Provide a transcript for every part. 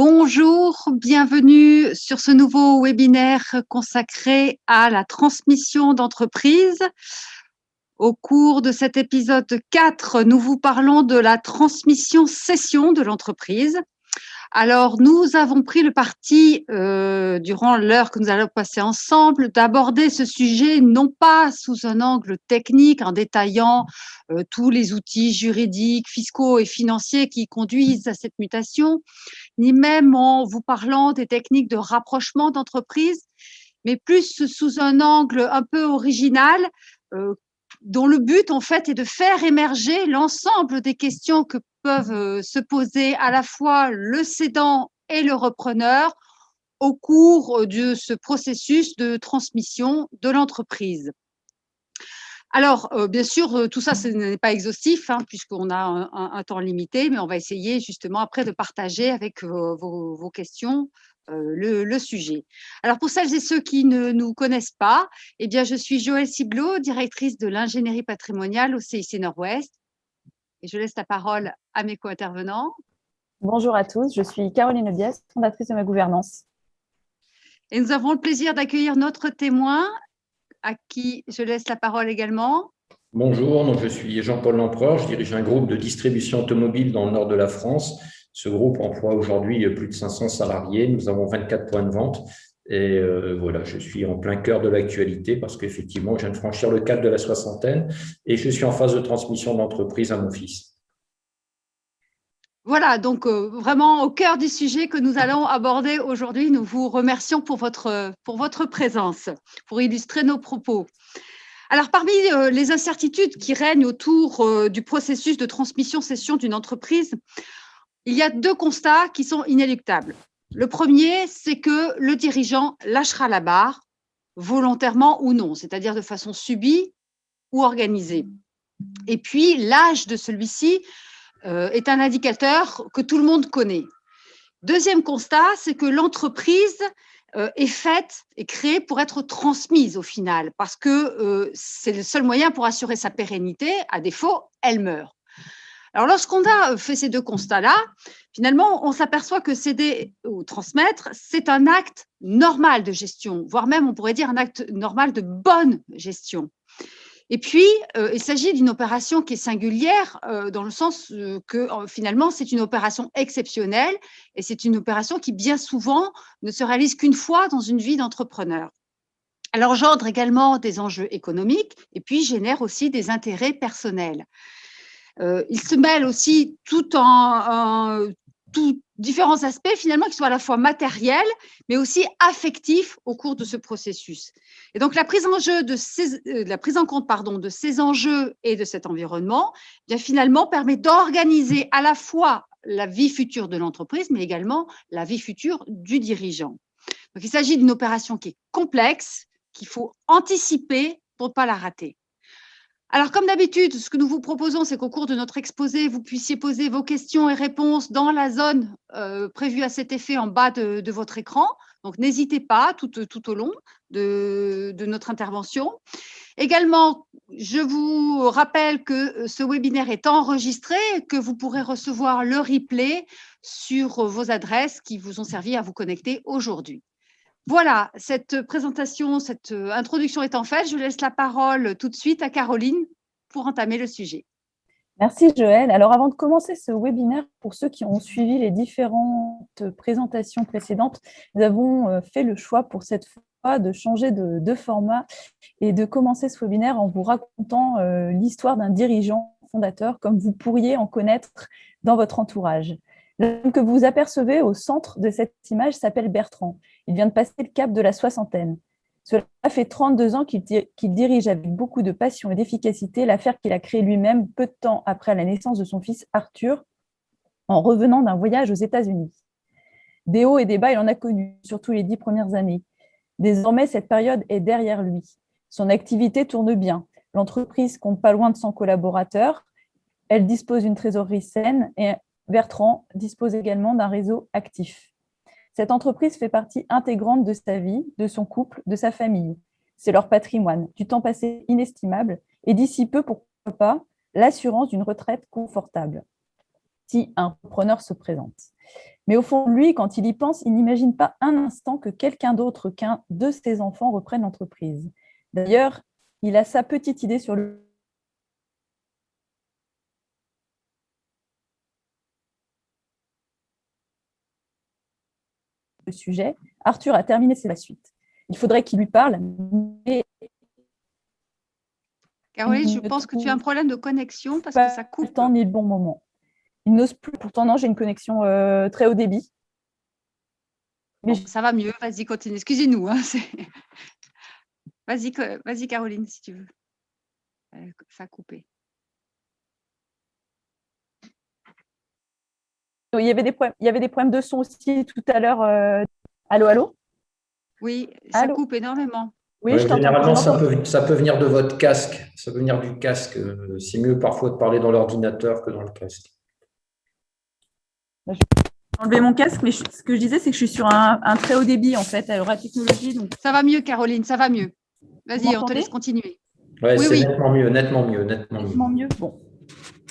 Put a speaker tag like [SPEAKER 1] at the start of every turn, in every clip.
[SPEAKER 1] Bonjour, bienvenue sur ce nouveau webinaire consacré à la transmission d'entreprise. Au cours de cet épisode 4, nous vous parlons de la transmission-cession de l'entreprise. Alors, nous avons pris le parti, durant l'heure que nous allons passer ensemble, d'aborder ce sujet non pas sous un angle technique, en détaillant tous les outils juridiques, fiscaux et financiers qui conduisent à cette mutation, ni même en vous parlant des techniques de rapprochement d'entreprise, mais plus sous un angle un peu original, dont le but, en fait, est de faire émerger l'ensemble des questions que peuvent se poser à la fois le cédant et le repreneur au cours de ce processus de transmission de l'entreprise. Alors, bien sûr, tout ça, ce n'est pas exhaustif, puisqu'on a un temps limité, mais on va essayer justement après de partager avec vos questions le sujet. Alors, pour celles et ceux qui ne nous connaissent pas, eh bien, je suis Joëlle Ciblot, directrice de l'ingénierie patrimoniale au CIC Nord-Ouest. Et je laisse la parole à mes co-intervenants.
[SPEAKER 2] Bonjour à tous, je suis Caroline Obiès, fondatrice de Ma Gouvernance.
[SPEAKER 1] Et nous avons le plaisir d'accueillir notre témoin, à qui je laisse la parole également.
[SPEAKER 3] Bonjour, donc je suis Jean-Paul Lempereur, je dirige un groupe de distribution automobile dans le nord de la France. Ce groupe emploie aujourd'hui plus de 500 salariés, nous avons 24 points de vente et voilà, je suis en plein cœur de l'actualité parce qu'effectivement, je viens de franchir le cap de la soixantaine et je suis en phase de transmission d'entreprise à mon fils.
[SPEAKER 1] Voilà, donc vraiment au cœur du sujet que nous allons aborder aujourd'hui. Nous vous remercions pour votre présence, pour illustrer nos propos. Alors, parmi les incertitudes qui règnent autour du processus de transmission-cession d'une entreprise, il y a deux constats qui sont inéluctables. Le premier, c'est que le dirigeant lâchera la barre, volontairement ou non, c'est-à-dire de façon subie ou organisée. Et puis, l'âge de celui-ci est un indicateur que tout le monde connaît. Deuxième constat, c'est que l'entreprise est faite et créée pour être transmise au final, parce que c'est le seul moyen pour assurer sa pérennité. À défaut, elle meurt. Alors, lorsqu'on a fait ces deux constats-là, finalement, on s'aperçoit que céder ou transmettre, c'est un acte normal de gestion, voire même, on pourrait dire, un acte normal de bonne gestion. Et puis, il s'agit d'une opération qui est singulière dans le sens que finalement, c'est une opération exceptionnelle et c'est une opération qui, bien souvent, ne se réalise qu'une fois dans une vie d'entrepreneur. Elle engendre également des enjeux économiques et puis génère aussi des intérêts personnels. Il se mêle aussi différents aspects finalement qui sont à la fois matériels mais aussi affectifs au cours de ce processus. Et donc la prise en compte de ces enjeux et de cet environnement, bien finalement permet d'organiser à la fois la vie future de l'entreprise mais également la vie future du dirigeant. Donc il s'agit d'une opération qui est complexe, qu'il faut anticiper pour ne pas la rater. Alors, comme d'habitude, ce que nous vous proposons, c'est qu'au cours de notre exposé, vous puissiez poser vos questions et réponses dans la zone prévue à cet effet en bas de votre écran. Donc, n'hésitez pas tout au long de notre intervention. Également, je vous rappelle que ce webinaire est enregistré, que vous pourrez recevoir le replay sur vos adresses qui vous ont servi à vous connecter aujourd'hui. Voilà, cette présentation, cette introduction étant faite, je laisse la parole tout de suite à Caroline pour entamer le sujet.
[SPEAKER 2] Merci Joëlle. Alors avant de commencer ce webinaire, pour ceux qui ont suivi les différentes présentations précédentes, nous avons fait le choix pour cette fois de changer de format et de commencer ce webinaire en vous racontant l'histoire d'un dirigeant fondateur comme vous pourriez en connaître dans votre entourage. L'homme que vous apercevez au centre de cette image s'appelle Bertrand. Il vient de passer le cap de la soixantaine. Cela fait 32 ans qu'il dirige avec beaucoup de passion et d'efficacité l'affaire qu'il a créée lui-même peu de temps après la naissance de son fils Arthur, en revenant d'un voyage aux États-Unis. Des hauts et des bas, il en a connu, surtout les 10 premières années. Désormais, cette période est derrière lui. Son activité tourne bien. L'entreprise compte pas loin de 100 collaborateurs. Elle dispose d'une trésorerie saine et Bertrand dispose également d'un réseau actif. Cette entreprise fait partie intégrante de sa vie, de son couple, de sa famille. C'est leur patrimoine, du temps passé inestimable et d'ici peu, pourquoi pas, l'assurance d'une retraite confortable. si un repreneur se présente. Mais au fond de lui, quand il y pense, il n'imagine pas un instant que quelqu'un d'autre qu'un de ses enfants reprenne l'entreprise. D'ailleurs, il a sa petite idée sur le sujet. Arthur a terminé la suite. Il faudrait qu'il lui parle, mais
[SPEAKER 1] Caroline, je pense que tu as un problème de connexion parce
[SPEAKER 2] pas
[SPEAKER 1] que ça coupe.
[SPEAKER 2] le temps ni le bon moment. Il n'ose plus. Pourtant, non, j'ai une connexion très haut débit.
[SPEAKER 1] Bon, ça va mieux. Vas-y, continue. Excusez-nous. Hein, vas-y, Caroline, si tu veux. Ça a coupé.
[SPEAKER 2] Il y avait des problèmes de son aussi tout à l'heure. Allô, allô?
[SPEAKER 1] Oui, ça coupe énormément.
[SPEAKER 2] Oui, je t'entends.
[SPEAKER 3] Généralement, ça peut venir de votre casque. Ça peut venir du casque. C'est mieux parfois de parler dans l'ordinateur que dans le casque.
[SPEAKER 2] Je vais enlever mon casque, mais ce que je disais, c'est que je suis sur un très haut débit, en fait, à Aura Technologies. Donc...
[SPEAKER 1] Ça va mieux, Caroline, ça va mieux. Vas-y, on te laisse continuer.
[SPEAKER 3] Ouais, oui, c'est nettement mieux.
[SPEAKER 2] Bon.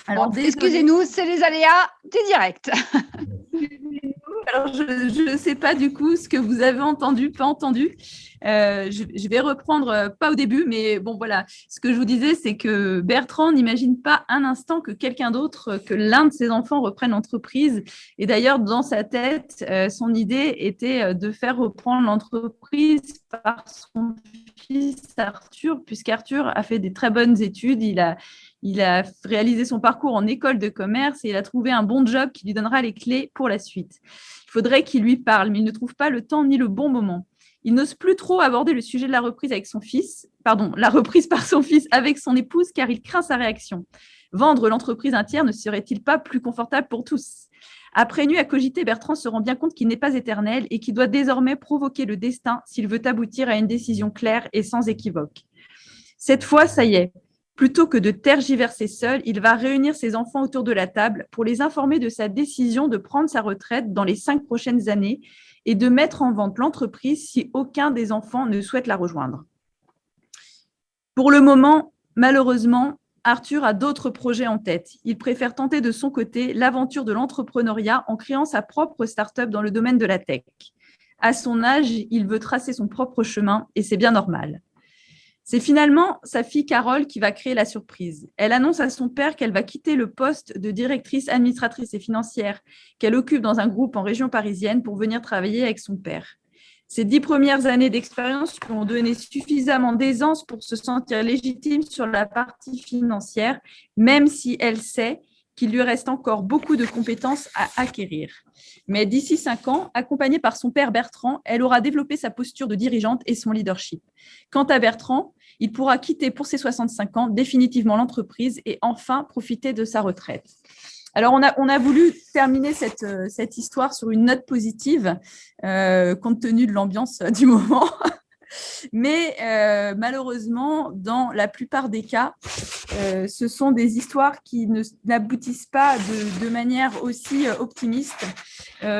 [SPEAKER 2] Alors,
[SPEAKER 1] excusez-nous, c'est les aléas du direct.
[SPEAKER 2] Alors, je ne sais pas du coup ce que vous avez entendu, pas entendu. Je vais reprendre, pas au début, mais bon, voilà. Ce que je vous disais, c'est que Bertrand n'imagine pas un instant que quelqu'un d'autre, que l'un de ses enfants reprenne l'entreprise. Et d'ailleurs, dans sa tête, son idée était de faire reprendre l'entreprise par son fils Arthur, puisqu'Arthur a fait des très bonnes études. Il a réalisé son parcours en école de commerce et il a trouvé un bon job qui lui donnera les clés pour la suite. Il faudrait qu'il lui parle, mais il ne trouve pas le temps ni le bon moment. Il n'ose plus trop aborder le sujet de la reprise avec son fils, la reprise par son fils avec son épouse, car il craint sa réaction. Vendre l'entreprise à un tiers ne serait-il pas plus confortable pour tous? Après une nuit à cogiter, Bertrand se rend bien compte qu'il n'est pas éternel et qu'il doit désormais provoquer le destin s'il veut aboutir à une décision claire et sans équivoque. Cette fois, ça y est. Plutôt que de tergiverser seul, il va réunir ses enfants autour de la table pour les informer de sa décision de prendre sa retraite dans les 5 prochaines années et de mettre en vente l'entreprise si aucun des enfants ne souhaite la rejoindre. Pour le moment, malheureusement, Arthur a d'autres projets en tête. Il préfère tenter de son côté l'aventure de l'entrepreneuriat en créant sa propre start-up dans le domaine de la tech. À son âge, il veut tracer son propre chemin et c'est bien normal. C'est finalement sa fille Carole qui va créer la surprise. Elle annonce à son père qu'elle va quitter le poste de directrice administratrice et financière qu'elle occupe dans un groupe en région parisienne pour venir travailler avec son père. Ces 10 premières années d'expérience lui ont donné suffisamment d'aisance pour se sentir légitime sur la partie financière, même si elle sait qu'il lui reste encore beaucoup de compétences à acquérir. Mais d'ici 5 ans, accompagnée par son père Bertrand, elle aura développé sa posture de dirigeante et son leadership. Quant à Bertrand, il pourra quitter pour ses 65 ans définitivement l'entreprise et enfin profiter de sa retraite. Alors, on a voulu terminer cette histoire sur une note positive, compte tenu de l'ambiance du moment. Mais malheureusement, dans la plupart des cas, ce sont des histoires qui n'aboutissent pas de manière aussi optimiste,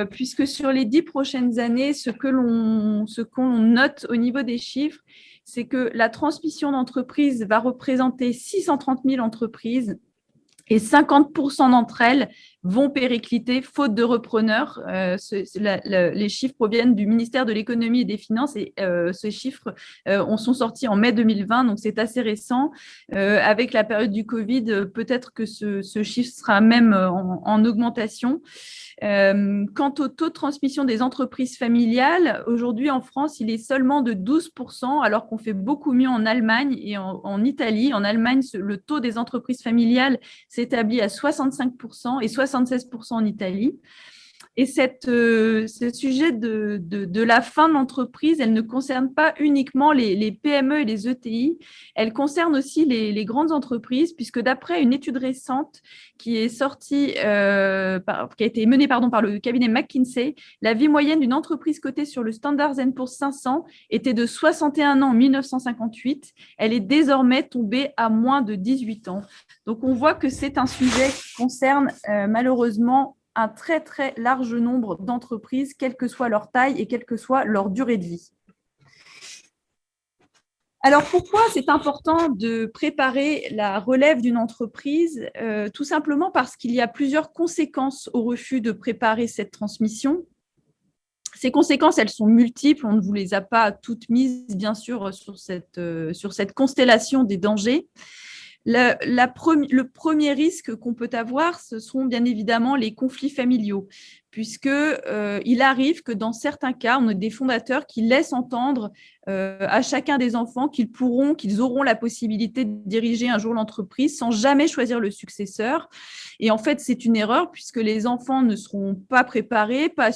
[SPEAKER 2] puisque sur les 10 prochaines années, ce qu'on note au niveau des chiffres, c'est que la transmission d'entreprise va représenter 630 000 entreprises et 50% d'entre elles vont péricliter faute de repreneurs. Les chiffres proviennent du ministère de l'économie et des finances et ces chiffres sont sortis en mai 2020, donc c'est assez récent. Avec la période du Covid, peut-être que ce chiffre sera même en augmentation. Quant au taux de transmission des entreprises familiales, aujourd'hui en France, il est seulement de 12%, alors qu'on fait beaucoup mieux en Allemagne et en Italie. En Allemagne, le taux des entreprises familiales s'établit à 65% et 76% en Italie. Et ce sujet de la fin de l'entreprise, elle ne concerne pas uniquement les PME et les ETI, elle concerne aussi les grandes entreprises, puisque d'après une étude récente qui est sortie, qui a été menée par le cabinet McKinsey, la vie moyenne d'une entreprise cotée sur le Standard & Poor's 500 était de 61 ans en 1958. Elle est désormais tombée à moins de 18 ans. Donc, on voit que c'est un sujet qui concerne malheureusement un très, très large nombre d'entreprises, quelle que soit leur taille et quelle que soit leur durée de vie. Alors, pourquoi c'est important de préparer la relève d'une entreprise? Tout simplement parce qu'il y a plusieurs conséquences au refus de préparer cette transmission. Ces conséquences, elles sont multiples. On ne vous les a pas toutes mises, bien sûr, sur cette constellation des dangers. Le premier risque qu'on peut avoir, ce sont bien évidemment les conflits familiaux, puisque il arrive que dans certains cas, on a des fondateurs qui laissent entendre à chacun des enfants qu'ils auront la possibilité de diriger un jour l'entreprise sans jamais choisir le successeur. Et en fait, c'est une erreur puisque les enfants ne seront pas préparés, pas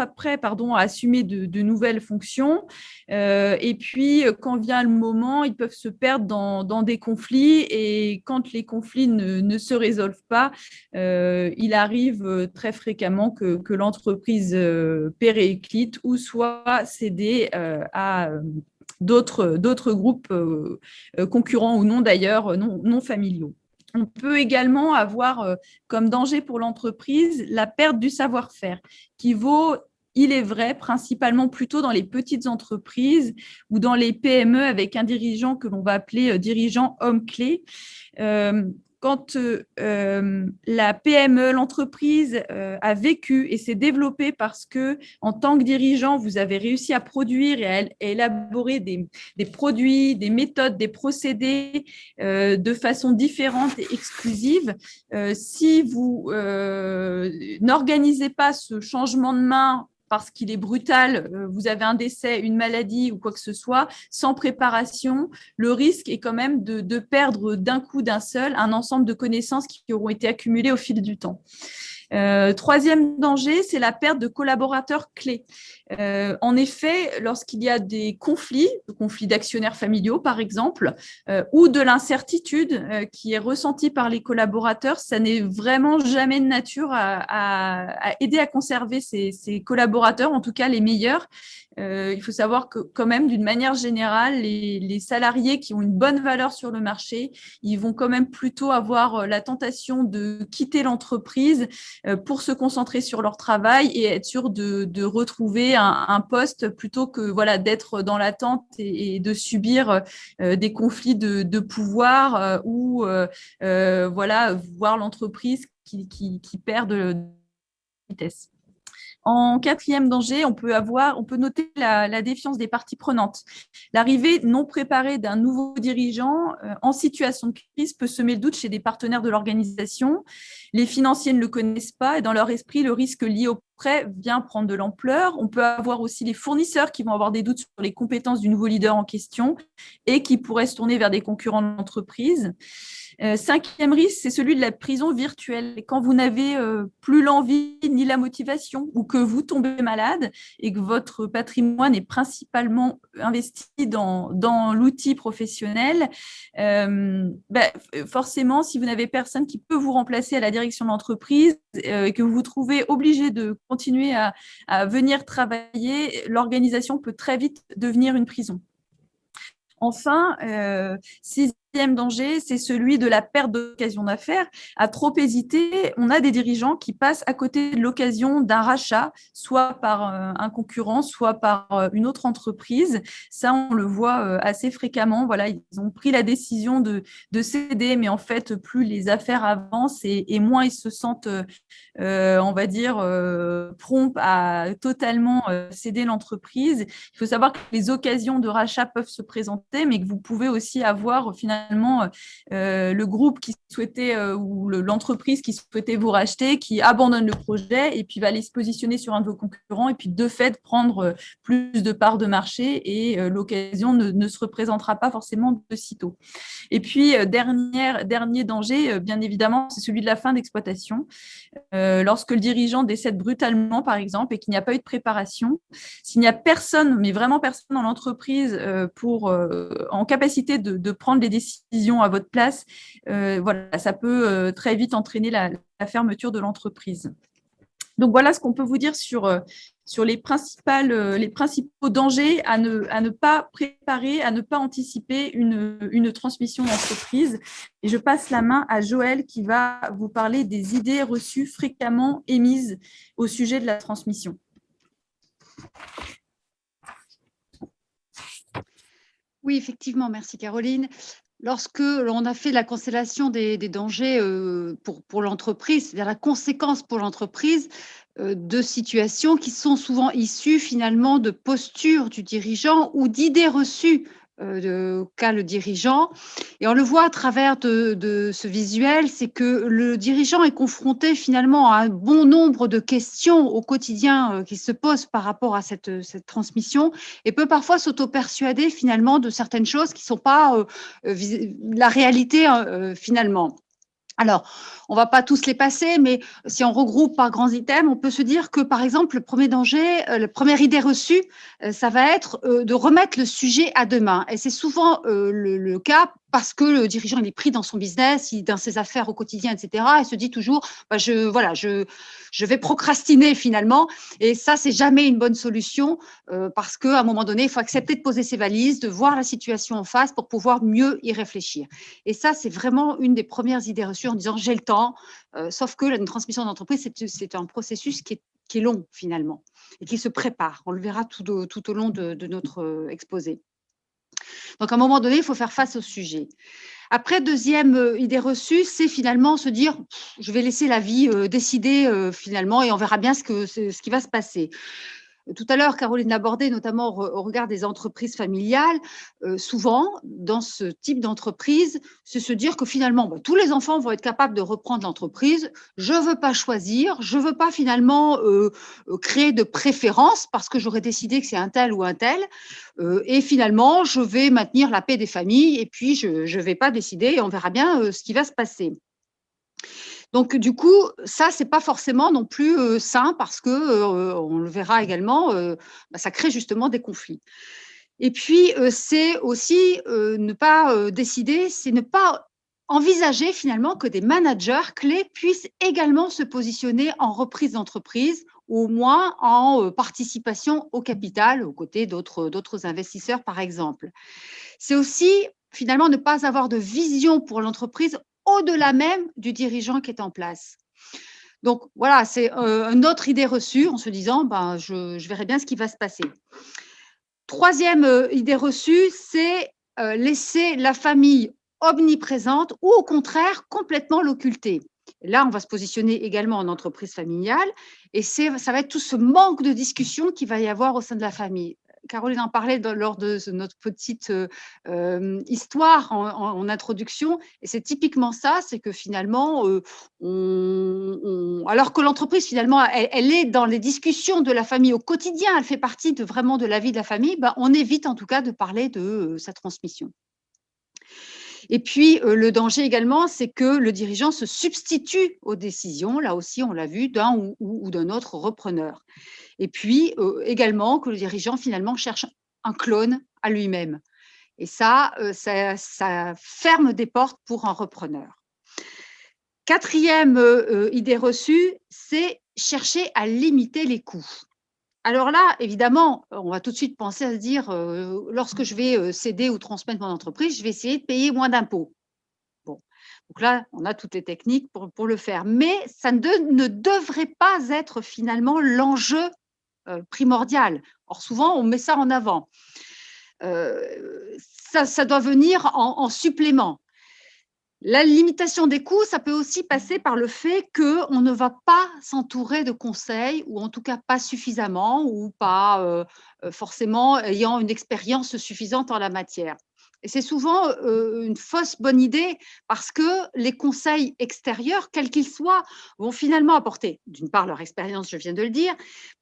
[SPEAKER 2] prêts à assumer de nouvelles fonctions. Et puis, quand vient le moment, ils peuvent se perdre dans des conflits. Et quand les conflits ne se résolvent pas, il arrive très fréquemment que l'entreprise périclite ou soit cédée à d'autres groupes concurrents ou non d'ailleurs, non familiaux. On peut également avoir comme danger pour l'entreprise la perte du savoir-faire qui vaut, il est vrai, principalement plutôt dans les petites entreprises ou dans les PME avec un dirigeant que l'on va appeler dirigeant homme-clé. Quand la PME, l'entreprise a vécu et s'est développée parce que, en tant que dirigeant, vous avez réussi à produire et à élaborer des produits, des méthodes, des procédés de façon différente et exclusive, si vous n'organisez pas ce changement de main parce qu'il est brutal, vous avez un décès, une maladie ou quoi que ce soit, sans préparation, le risque est quand même de perdre d'un coup, d'un seul, un ensemble de connaissances qui auront été accumulées au fil du temps. Troisième danger, c'est la perte de collaborateurs clés. En effet, lorsqu'il y a des conflits d'actionnaires familiaux par exemple, ou de l'incertitude qui est ressentie par les collaborateurs, ça n'est vraiment jamais de nature à aider à conserver ces collaborateurs, en tout cas les meilleurs. Il faut savoir que quand même, d'une manière générale, les salariés qui ont une bonne valeur sur le marché, ils vont quand même plutôt avoir la tentation de quitter l'entreprise pour se concentrer sur leur travail et être sûr de retrouver un poste plutôt que d'être dans l'attente et de subir des conflits de pouvoir ou voir l'entreprise qui perd de vitesse. En quatrième danger, on peut noter la défiance des parties prenantes. L'arrivée non préparée d'un nouveau dirigeant en situation de crise peut semer le doute chez des partenaires de l'organisation. Les financiers ne le connaissent pas et dans leur esprit, le risque lié au prêt vient prendre de l'ampleur. On peut avoir aussi les fournisseurs qui vont avoir des doutes sur les compétences du nouveau leader en question et qui pourraient se tourner vers des concurrents de l'entreprise. Cinquième risque, c'est celui de la prison virtuelle. Et quand vous n'avez plus l'envie ni la motivation ou que vous tombez malade et que votre patrimoine est principalement investi dans l'outil professionnel, forcément, si vous n'avez personne qui peut vous remplacer à la direction de l'entreprise et que vous vous trouvez obligé de continuer à venir travailler, l'organisation peut très vite devenir une prison. Enfin, sixième danger, c'est celui de la perte d'occasion d'affaires. À trop hésiter, on a des dirigeants qui passent à côté de l'occasion d'un rachat, soit par un concurrent, soit par une autre entreprise. Ça, on le voit assez fréquemment. Voilà, ils ont pris la décision de céder, mais en fait, plus les affaires avancent et moins ils se sentent, prompts à totalement céder l'entreprise. Il faut savoir que les occasions de rachat peuvent se présenter, mais que vous pouvez aussi avoir finalement le groupe qui souhaitait ou l'entreprise qui souhaitait vous racheter, qui abandonne le projet et puis va aller se positionner sur un de vos concurrents et puis de fait prendre plus de parts de marché et l'occasion ne se représentera pas forcément de sitôt. Et puis, dernier danger, bien évidemment, c'est celui de la fin d'exploitation. Lorsque le dirigeant décède brutalement, par exemple, et qu'il n'y a pas eu de préparation, s'il n'y a personne, mais vraiment personne dans l'entreprise en capacité de prendre les décisions à votre place, ça peut très vite entraîner la fermeture de l'entreprise. Donc, voilà ce qu'on peut vous dire sur les principaux dangers à ne pas préparer, à ne pas anticiper une transmission d'entreprise. Et je passe la main à Joël qui va vous parler des idées reçues fréquemment émises au sujet de la transmission.
[SPEAKER 1] Oui, effectivement, merci Caroline. Lorsque l'on a fait la constellation des dangers pour l'entreprise, c'est-à-dire la conséquence pour l'entreprise de situations qui sont souvent issues finalement de postures du dirigeant ou d'idées reçues qu'a le dirigeant. Et on le voit à travers de ce visuel, c'est que le dirigeant est confronté finalement à un bon nombre de questions au quotidien qui se posent par rapport à cette transmission et peut parfois s'auto-persuader finalement de certaines choses qui ne sont pas la réalité finalement. Alors, on ne va pas tous les passer, mais si on regroupe par grands items, on peut se dire que, par exemple, le premier danger, la première idée reçue, ça va être de remettre le sujet à demain. Et c'est souvent le cas parce que le dirigeant il est pris dans son business, dans ses affaires au quotidien, etc. Et se dit toujours, bah, je vais procrastiner finalement. Et ça, c'est jamais une bonne solution parce qu'à un moment donné, il faut accepter de poser ses valises, de voir la situation en face pour pouvoir mieux y réfléchir. Et ça, c'est vraiment une des premières idées reçues en disant j'ai le temps, sauf que une transmission d'entreprise, c'est un processus qui est long finalement et qui se prépare. On le verra tout au long de notre exposé. Donc, à un moment donné, il faut faire face au sujet. Après, deuxième idée reçue, c'est finalement se dire je vais laisser la vie décider finalement et on verra bien ce qui va se passer. Tout à l'heure, Caroline l'abordait, notamment au regard des entreprises familiales. Souvent, dans ce type d'entreprise, c'est se dire que finalement, tous les enfants vont être capables de reprendre l'entreprise. Je ne veux pas choisir, je ne veux pas finalement créer de préférence parce que j'aurais décidé que c'est un tel ou un tel. Et finalement, je vais maintenir la paix des familles et puis je ne vais pas décider et on verra bien ce qui va se passer. Donc, du coup, ça, c'est pas forcément non plus sain parce que, on le verra également, ça crée justement des conflits. Et puis, c'est aussi ne pas décider, c'est ne pas envisager finalement que des managers clés puissent également se positionner en reprise d'entreprise ou au moins en participation au capital, aux côtés d'autres investisseurs, par exemple. C'est aussi finalement ne pas avoir de vision pour l'entreprise au-delà même du dirigeant qui est en place. Donc voilà, c'est une autre idée reçue en se disant je verrai bien ce qui va se passer. Troisième idée reçue, c'est laisser la famille omniprésente ou au contraire complètement l'occulter. Là, on va se positionner également en entreprise familiale et ça va être tout ce manque de discussion qu'il va y avoir au sein de la famille. Caroline en parlait lors de notre petite histoire en introduction. Et c'est typiquement ça, c'est que finalement, alors que l'entreprise, finalement, elle est dans les discussions de la famille au quotidien, elle fait partie vraiment de la vie de la famille, on évite en tout cas de parler de sa transmission. Et puis, le danger également, c'est que le dirigeant se substitue aux décisions, là aussi on l'a vu, d'un ou d'un autre repreneur. Et puis, également que le dirigeant finalement cherche un clone à lui-même. Et ça ferme des portes pour un repreneur. Quatrième idée reçue, c'est chercher à limiter les coûts. Alors là, évidemment, on va tout de suite penser à se dire, lorsque je vais céder ou transmettre mon entreprise, je vais essayer de payer moins d'impôts. Bon, donc là, on a toutes les techniques pour le faire. Mais ça ne devrait pas être finalement l'enjeu primordial. Or, souvent, on met ça en avant. Ça doit venir en supplément. La limitation des coûts, ça peut aussi passer par le fait qu'on ne va pas s'entourer de conseils, ou en tout cas pas suffisamment, ou pas forcément ayant une expérience suffisante en la matière. Et c'est souvent une fausse bonne idée parce que les conseils extérieurs, quels qu'ils soient, vont finalement apporter, d'une part, leur expérience, je viens de le dire,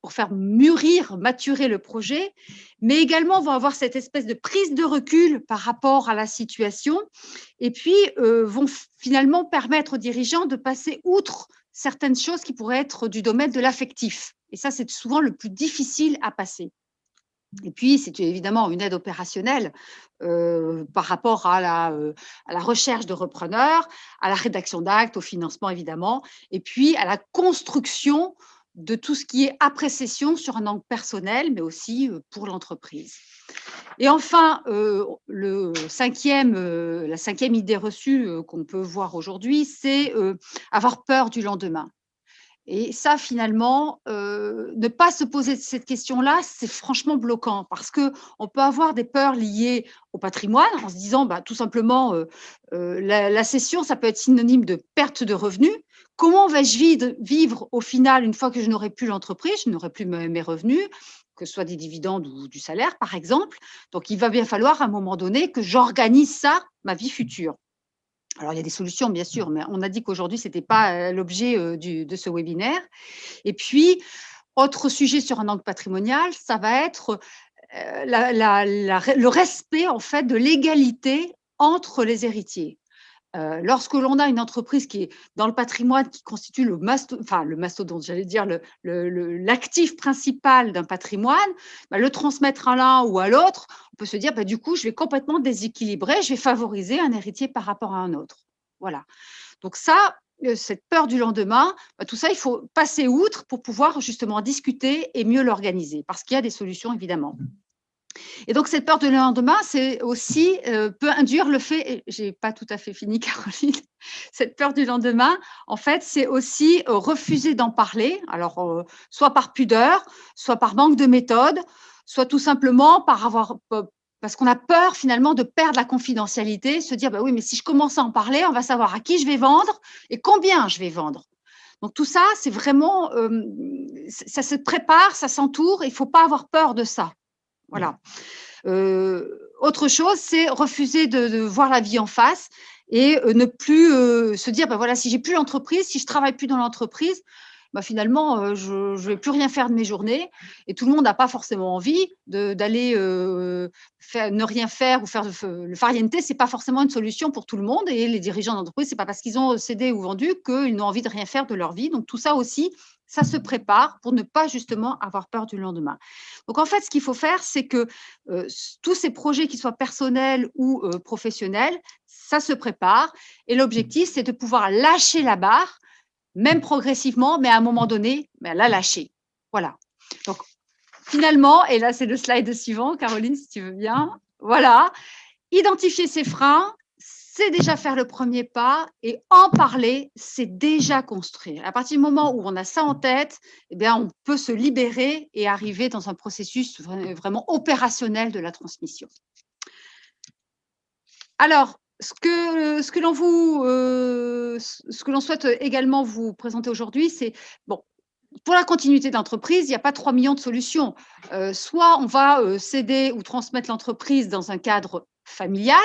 [SPEAKER 1] pour faire mûrir, maturer le projet, mais également vont avoir cette espèce de prise de recul par rapport à la situation et puis vont finalement permettre aux dirigeants de passer outre certaines choses qui pourraient être du domaine de l'affectif. Et ça, c'est souvent le plus difficile à passer. Et puis, c'est évidemment une aide opérationnelle par rapport à la recherche de repreneurs, à la rédaction d'actes, au financement évidemment, et puis à la construction de tout ce qui est après-cession sur un angle personnel, mais aussi pour l'entreprise. Et enfin, la cinquième idée reçue qu'on peut voir aujourd'hui, c'est avoir peur du lendemain. Et ça, finalement, ne pas se poser cette question-là, c'est franchement bloquant parce qu'on peut avoir des peurs liées au patrimoine en se disant tout simplement la cession, ça peut être synonyme de perte de revenus. Comment vais-je vivre au final une fois que je n'aurai plus l'entreprise, je n'aurai plus mes revenus, que ce soit des dividendes ou du salaire, par exemple. Donc, il va bien falloir à un moment donné que j'organise ça, ma vie future. Alors, il y a des solutions, bien sûr, mais on a dit qu'aujourd'hui, ce n'était pas l'objet de ce webinaire. Et puis, autre sujet sur un angle patrimonial, ça va être le respect, en fait, de l'égalité entre les héritiers. Lorsque l'on a une entreprise qui est dans le patrimoine, qui constitue le mastodonte, j'allais dire l'actif principal d'un patrimoine, le transmettre à l'un ou à l'autre, on peut se dire, du coup, je vais complètement déséquilibrer, je vais favoriser un héritier par rapport à un autre. Voilà. Donc ça, cette peur du lendemain, tout ça, il faut passer outre pour pouvoir justement discuter et mieux l'organiser, parce qu'il y a des solutions, évidemment. Et donc, cette peur du lendemain, c'est aussi, peut induire le fait, je n'ai pas tout à fait fini, Caroline, cette peur du lendemain, en fait, c'est aussi refuser d'en parler, alors soit par pudeur, soit par manque de méthode, soit tout simplement parce qu'on a peur finalement de perdre la confidentialité, se dire, oui, mais si je commence à en parler, on va savoir à qui je vais vendre et combien je vais vendre. Donc, tout ça, c'est vraiment, ça se prépare, ça s'entoure, il ne faut pas avoir peur de ça. Voilà. Autre chose, c'est refuser de voir la vie en face et ne plus se dire, voilà, si j'ai plus l'entreprise, si je travaille plus dans l'entreprise, finalement, je ne vais plus rien faire de mes journées. Et tout le monde n'a pas forcément envie d'aller ne rien faire ou faire le farniente. Ce n'est pas forcément une solution pour tout le monde. Et les dirigeants d'entreprise, ce n'est pas parce qu'ils ont cédé ou vendu qu'ils n'ont envie de rien faire de leur vie. Donc, tout ça aussi, ça se prépare pour ne pas justement avoir peur du lendemain. Donc, en fait, ce qu'il faut faire, c'est que tous ces projets, qu'ils soient personnels ou professionnels, ça se prépare. Et l'objectif, c'est de pouvoir lâcher la barre, même progressivement, mais à un moment donné, la lâcher. Voilà. Donc, finalement, et là, c'est le slide suivant, Caroline, si tu veux bien. Voilà. Identifier ses freins, c'est déjà faire le premier pas, et en parler, c'est déjà construire. À partir du moment où on a ça en tête, on peut se libérer et arriver dans un processus vraiment opérationnel de la transmission. Alors, ce que l'on souhaite également vous présenter aujourd'hui, c'est, pour la continuité d'entreprise, il n'y a pas 3 millions de solutions. Soit on va céder ou transmettre l'entreprise dans un cadre familial,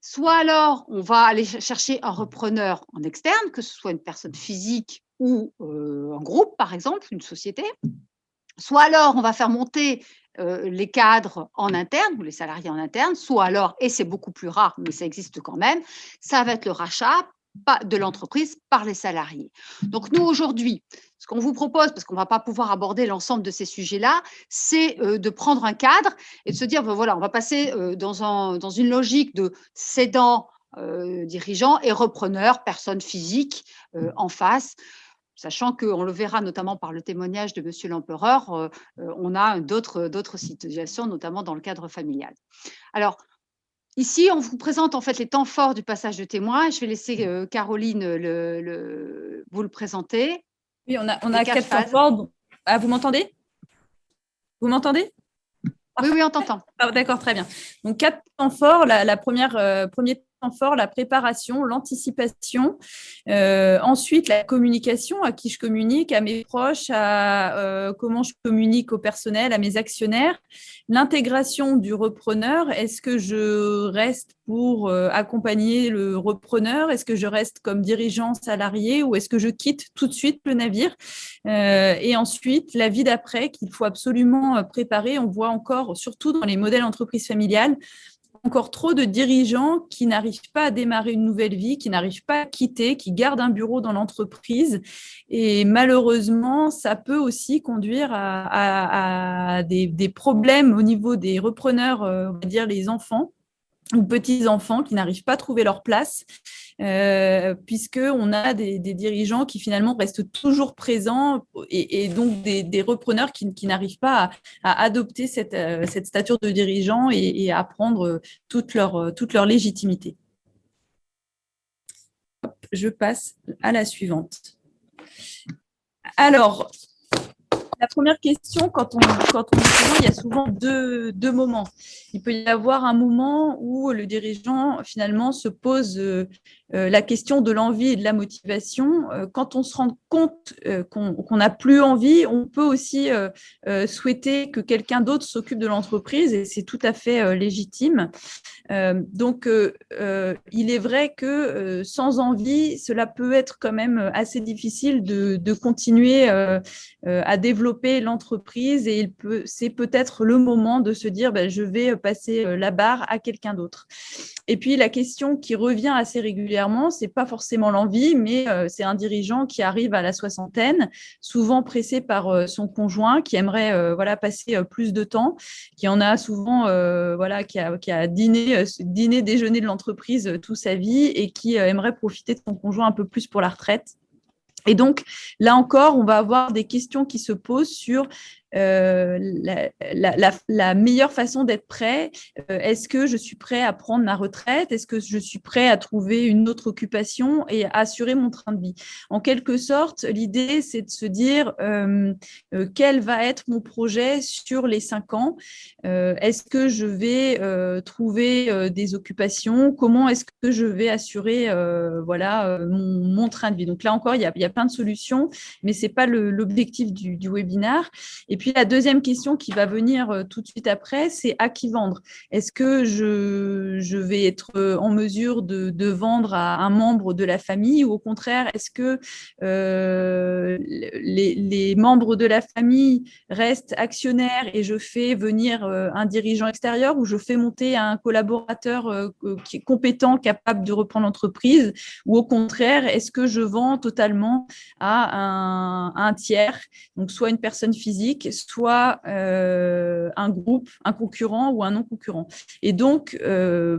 [SPEAKER 1] soit alors on va aller chercher un repreneur en externe, que ce soit une personne physique ou un groupe, par exemple, une société. Soit alors on va faire monter les cadres en interne ou les salariés en interne, soit alors, et c'est beaucoup plus rare, mais ça existe quand même, ça va être le rachat de l'entreprise par les salariés. Donc nous, aujourd'hui, ce qu'on vous propose, parce qu'on ne va pas pouvoir aborder l'ensemble de ces sujets-là, c'est de prendre un cadre et de se dire, voilà, on va passer dans une logique de cédant, dirigeant et repreneur, personne physique en face. Sachant qu'on le verra notamment par le témoignage de Monsieur l'Empereur, on a d'autres situations, notamment dans le cadre familial. Alors, ici, on vous présente en fait les temps forts du passage de témoin. Je vais laisser Caroline vous le présenter.
[SPEAKER 2] Oui, on a 4 temps forts. Ah, vous m'entendez? Vous m'entendez?
[SPEAKER 1] Oui, on t'entend.
[SPEAKER 2] Ah, d'accord, très bien. Donc, 4 temps forts. Premier temps fort, la préparation, l'anticipation. Ensuite, la communication, à qui je communique, à mes proches, à comment je communique au personnel, à mes actionnaires. L'intégration du repreneur, est-ce que je reste pour accompagner le repreneur? Est-ce que je reste comme dirigeant salarié ou est-ce que je quitte tout de suite le navire? Et ensuite, la vie d'après qu'il faut absolument préparer. On voit encore, surtout dans les modèles entreprises familiales, encore trop de dirigeants qui n'arrivent pas à démarrer une nouvelle vie, qui n'arrivent pas à quitter, qui gardent un bureau dans l'entreprise. Et malheureusement, ça peut aussi conduire à des problèmes au niveau des repreneurs, on va dire les enfants ou petits-enfants qui n'arrivent pas à trouver leur place, puisqu'on a des dirigeants qui finalement restent toujours présents et donc des repreneurs qui n'arrivent pas à adopter cette stature de dirigeant et à prendre toute leur légitimité. Je passe à la suivante. Alors, la première question, quand on est dirigeant, il y a souvent deux moments. Il peut y avoir un moment où le dirigeant, finalement, se pose la question de l'envie et de la motivation. Quand on se rend compte qu'on n'a plus envie, on peut aussi souhaiter que quelqu'un d'autre s'occupe de l'entreprise et c'est tout à fait légitime. Donc, il est vrai que sans envie, cela peut être quand même assez difficile de continuer à développer l'entreprise et c'est peut-être le moment de se dire je vais passer la barre à quelqu'un d'autre. Et puis, la question qui revient assez régulièrement, ce n'est pas forcément l'envie, mais c'est un dirigeant qui arrive à la soixantaine, souvent pressé par son conjoint, qui aimerait passer plus de temps, qui en a souvent qui a dîné, déjeuné de l'entreprise toute sa vie et qui aimerait profiter de son conjoint un peu plus pour la retraite. Et donc, là encore, on va avoir des questions qui se posent sur la meilleure façon d'être prêt. Est-ce que je suis prêt à prendre ma retraite? Est-ce que je suis prêt à trouver une autre occupation et à assurer mon train de vie? En quelque sorte, l'idée, c'est de se dire quel va être mon projet sur les 5 ans? Est-ce que je vais trouver des occupations? Comment est-ce que je vais assurer mon train de vie? Donc là encore, il y a plein de solutions, mais ce n'est pas l'objectif du webinaire. Et puis, la deuxième question qui va venir tout de suite après, c'est à qui vendre? Est-ce que je vais être en mesure de vendre à un membre de la famille ou au contraire, est-ce que les membres de la famille restent actionnaires et je fais venir un dirigeant extérieur ou je fais monter un collaborateur qui est compétent, capable de reprendre l'entreprise ou au contraire, est-ce que je vends totalement à un tiers, donc soit une personne physique, soit un groupe, un concurrent ou un non-concurrent. Et donc,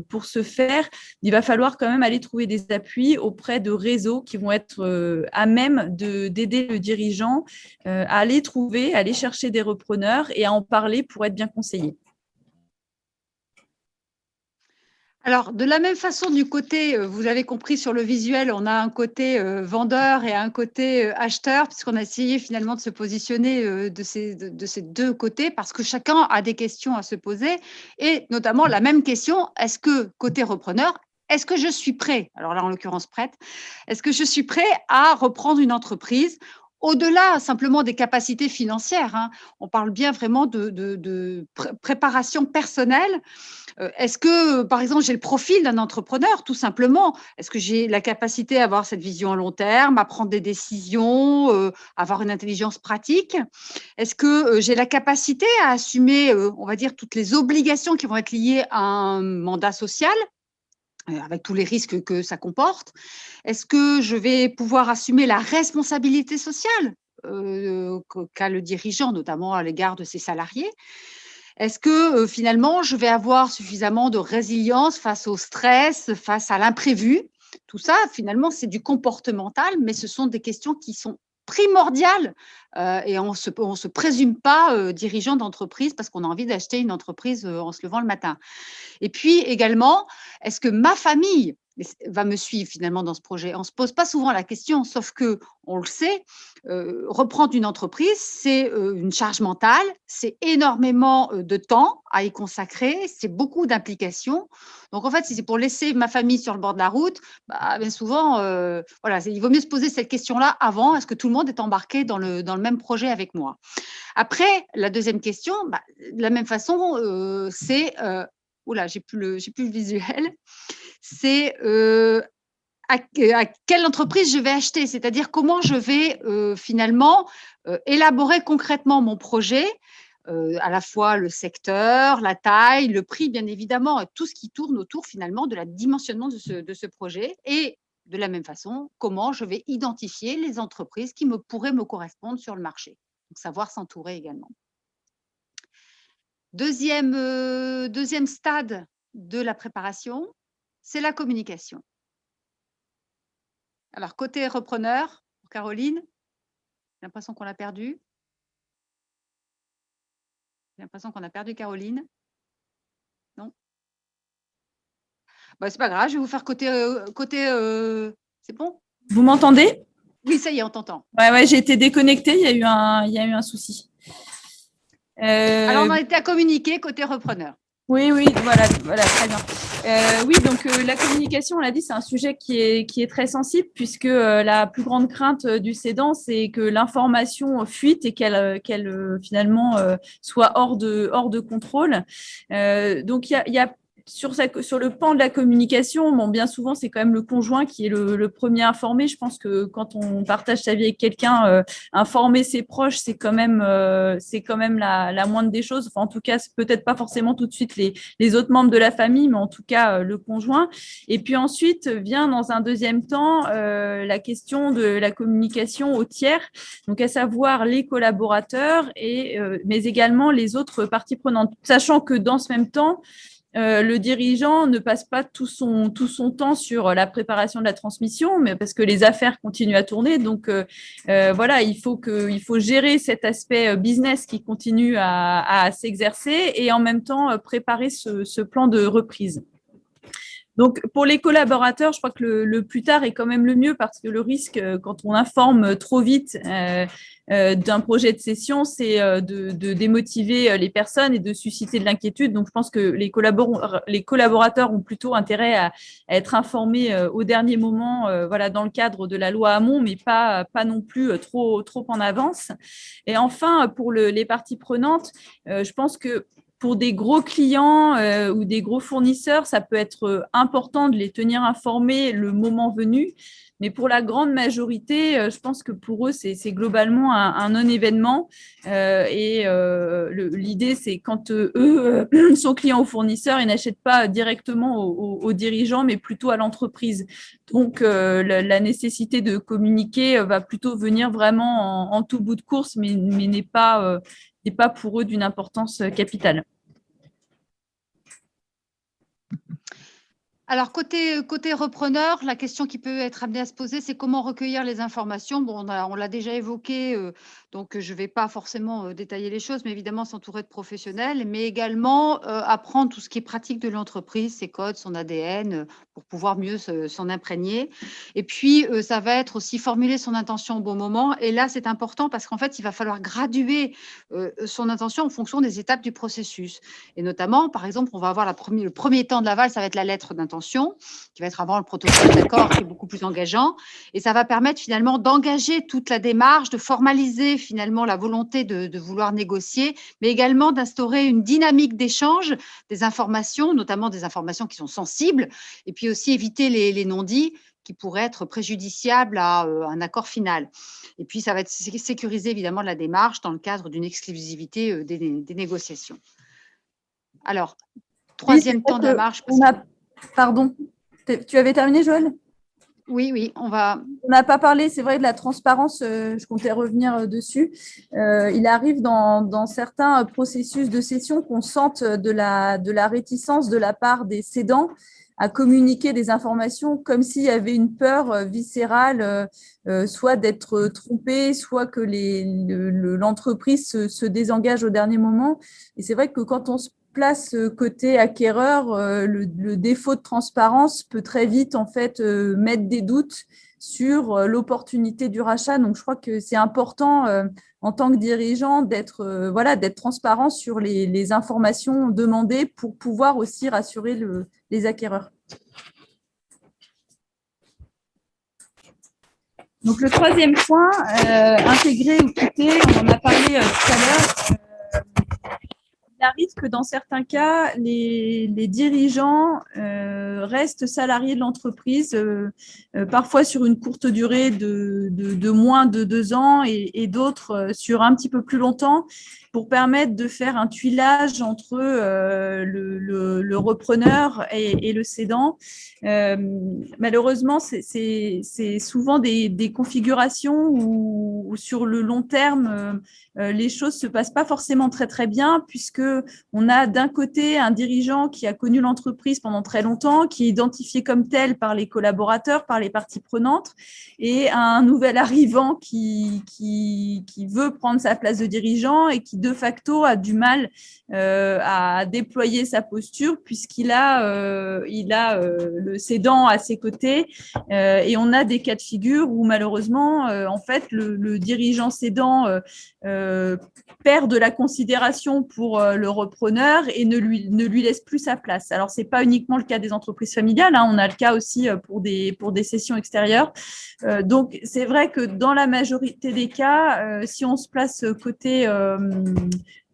[SPEAKER 2] pour ce faire, il va falloir quand même aller trouver des appuis auprès de réseaux qui vont être à même d'aider le dirigeant à aller chercher des repreneurs et à en parler pour être bien conseillé.
[SPEAKER 1] Alors, de la même façon, du côté, vous avez compris sur le visuel, on a un côté vendeur et un côté acheteur, puisqu'on a essayé finalement de se positionner de ces deux côtés, parce que chacun a des questions à se poser, et notamment la même question, est-ce que côté repreneur, est-ce que je suis prêt, alors là en l'occurrence prête, est-ce que je suis prêt à reprendre une entreprise au-delà simplement des capacités financières, hein, on parle bien vraiment de préparation personnelle. Est-ce que, par exemple, j'ai le profil d'un entrepreneur, tout simplement? Est-ce que j'ai la capacité à avoir cette vision à long terme, à prendre des décisions, avoir une intelligence pratique? Est-ce que j'ai la capacité à assumer, on va dire, toutes les obligations qui vont être liées à un mandat social, avec tous les risques que ça comporte? Est-ce que je vais pouvoir assumer la responsabilité sociale qu'a le dirigeant, notamment à l'égard de ses salariés? Est-ce que finalement, je vais avoir suffisamment de résilience face au stress, face à l'imprévu? Tout ça, finalement, c'est du comportemental, mais ce sont des questions qui sont primordiales et on se présume pas dirigeant d'entreprise parce qu'on a envie d'acheter une entreprise en se levant le matin. Et puis également, est-ce que ma famille va me suivre finalement dans ce projet? On ne se pose pas souvent la question, sauf que on le sait, reprendre une entreprise, c'est une charge mentale, c'est énormément de temps à y consacrer, c'est beaucoup d'implications. Donc en fait, si c'est pour laisser ma famille sur le bord de la route, bien souvent, il vaut mieux se poser cette question-là avant. Est-ce que tout le monde est embarqué dans le même projet avec moi? Après, la deuxième question, de la même façon, c'est oula, j'ai plus le visuel. C'est à quelle entreprise je vais acheter, c'est-à-dire comment je vais finalement élaborer concrètement mon projet, à la fois le secteur, la taille, le prix, bien évidemment, et tout ce qui tourne autour finalement de la dimensionnement de ce projet. Et de la même façon, comment je vais identifier les entreprises qui pourraient me correspondre sur le marché. Donc, savoir s'entourer également. Deuxième stade de la préparation, c'est la communication. Alors, côté repreneur, pour Caroline, j'ai l'impression qu'on l'a perdu. J'ai l'impression qu'on a perdu Caroline. Non? C'est pas grave, je vais vous faire côté c'est bon?
[SPEAKER 2] Vous m'entendez?
[SPEAKER 1] Oui, ça y est, on t'entend.
[SPEAKER 2] Ouais, j'ai été déconnectée, il y a eu un souci.
[SPEAKER 1] Alors, on en était à communiquer côté repreneur.
[SPEAKER 2] Oui, voilà, très bien. Oui, donc la communication, on l'a dit, c'est un sujet qui est très sensible puisque la plus grande crainte du cédant, c'est que l'information fuite et qu'elle finalement soit hors de contrôle. Donc il y a sur le pan de la communication, bon, bien souvent, c'est quand même le conjoint qui est le premier informé. Je pense que quand on partage sa vie avec quelqu'un, informer ses proches, c'est quand même la moindre des choses. Enfin, en tout cas, c'est peut-être pas forcément tout de suite les autres membres de la famille, mais en tout cas le conjoint. Et puis ensuite vient dans un deuxième temps la question de la communication aux tiers, donc à savoir les collaborateurs mais également les autres parties prenantes, sachant que dans ce même temps, le dirigeant ne passe pas tout son temps sur la préparation de la transmission, mais parce que les affaires continuent à tourner. Donc, voilà, il faut gérer cet aspect business qui continue à s'exercer et en même temps préparer ce plan de reprise. Donc, pour les collaborateurs, je crois que le plus tard est quand même le mieux parce que le risque, quand on informe trop vite d'un projet de cession, c'est de démotiver les personnes et de susciter de l'inquiétude. Donc, je pense que les collaborateurs ont plutôt intérêt à être informés au dernier moment, voilà, dans le cadre de la loi Hamon, mais pas non plus trop en avance. Et enfin, pour les parties prenantes, je pense que pour des gros clients ou des gros fournisseurs, ça peut être important de les tenir informés le moment venu. Mais pour la grande majorité, je pense que pour eux, c'est globalement un non-événement. L'idée, c'est quand eux sont clients ou fournisseurs, ils n'achètent pas directement aux dirigeants, mais plutôt à l'entreprise. Donc, la nécessité de communiquer va plutôt venir vraiment en tout bout de course, mais n'est pas pour eux d'une importance capitale.
[SPEAKER 1] Alors, côté repreneur, la question qui peut être amenée à se poser, c'est comment recueillir les informations. Bon, on l'a déjà évoqué, donc je ne vais pas forcément détailler les choses, mais évidemment s'entourer de professionnels, mais également apprendre tout ce qui est pratique de l'entreprise, ses codes, son ADN, pour pouvoir mieux s'en imprégner. Et puis, ça va être aussi formuler son intention au bon moment. Et là, c'est important parce qu'en fait, il va falloir graduer son intention en fonction des étapes du processus. Et notamment, par exemple, on va avoir le premier temps de l'aval, ça va être la lettre d'intention, qui va être avant le protocole d'accord, qui est beaucoup plus engageant. Et ça va permettre finalement d'engager toute la démarche, de formaliser finalement la volonté de vouloir négocier, mais également d'instaurer une dynamique d'échange des informations, notamment des informations qui sont sensibles, et puis aussi éviter les non-dits qui pourraient être préjudiciables à un accord final. Et puis, ça va être sécuriser évidemment la démarche dans le cadre d'une exclusivité des négociations. Alors, troisième temps de la marche.
[SPEAKER 2] Pardon, tu avais terminé, Joël ?
[SPEAKER 1] Oui, on
[SPEAKER 2] n'a pas parlé, c'est vrai, de la transparence, je comptais revenir dessus. Il arrive dans certains processus de cession qu'on sente de la réticence de la part des cédants à communiquer des informations comme s'il y avait une peur viscérale, soit d'être trompé, soit que l'entreprise se désengage au dernier moment. Et c'est vrai que quand on se place côté acquéreur, le défaut de transparence peut très vite en fait mettre des doutes sur l'opportunité du rachat. Donc, je crois que c'est important en tant que dirigeant d'être transparent sur les informations demandées pour pouvoir aussi rassurer les acquéreurs. Donc, le troisième point, intégrer ou quitter, on en a parlé tout à l'heure. Il arrive que dans certains cas, les dirigeants restent salariés de l'entreprise, parfois sur une courte durée de moins de 2 ans et d'autres sur un petit peu plus longtemps, pour permettre de faire un tuilage entre le repreneur et le cédant. Malheureusement, c'est souvent des configurations où sur le long terme, les choses ne se passent pas forcément très, très bien, puisque qu'on a d'un côté un dirigeant qui a connu l'entreprise pendant très longtemps, qui est identifié comme tel par les collaborateurs, par les parties prenantes, et un nouvel arrivant qui veut prendre sa place de dirigeant et qui, de facto, a du mal à déployer sa posture puisqu'il a, le cédant à ses côtés. Et on a des cas de figure où, malheureusement, en fait, le dirigeant cédant perd de la considération pour le repreneur et ne lui laisse plus sa place. Alors, ce n'est pas uniquement le cas des entreprises familiales, hein, on a le cas aussi pour des cessions extérieures. Donc, c'est vrai que dans la majorité des cas, si on se place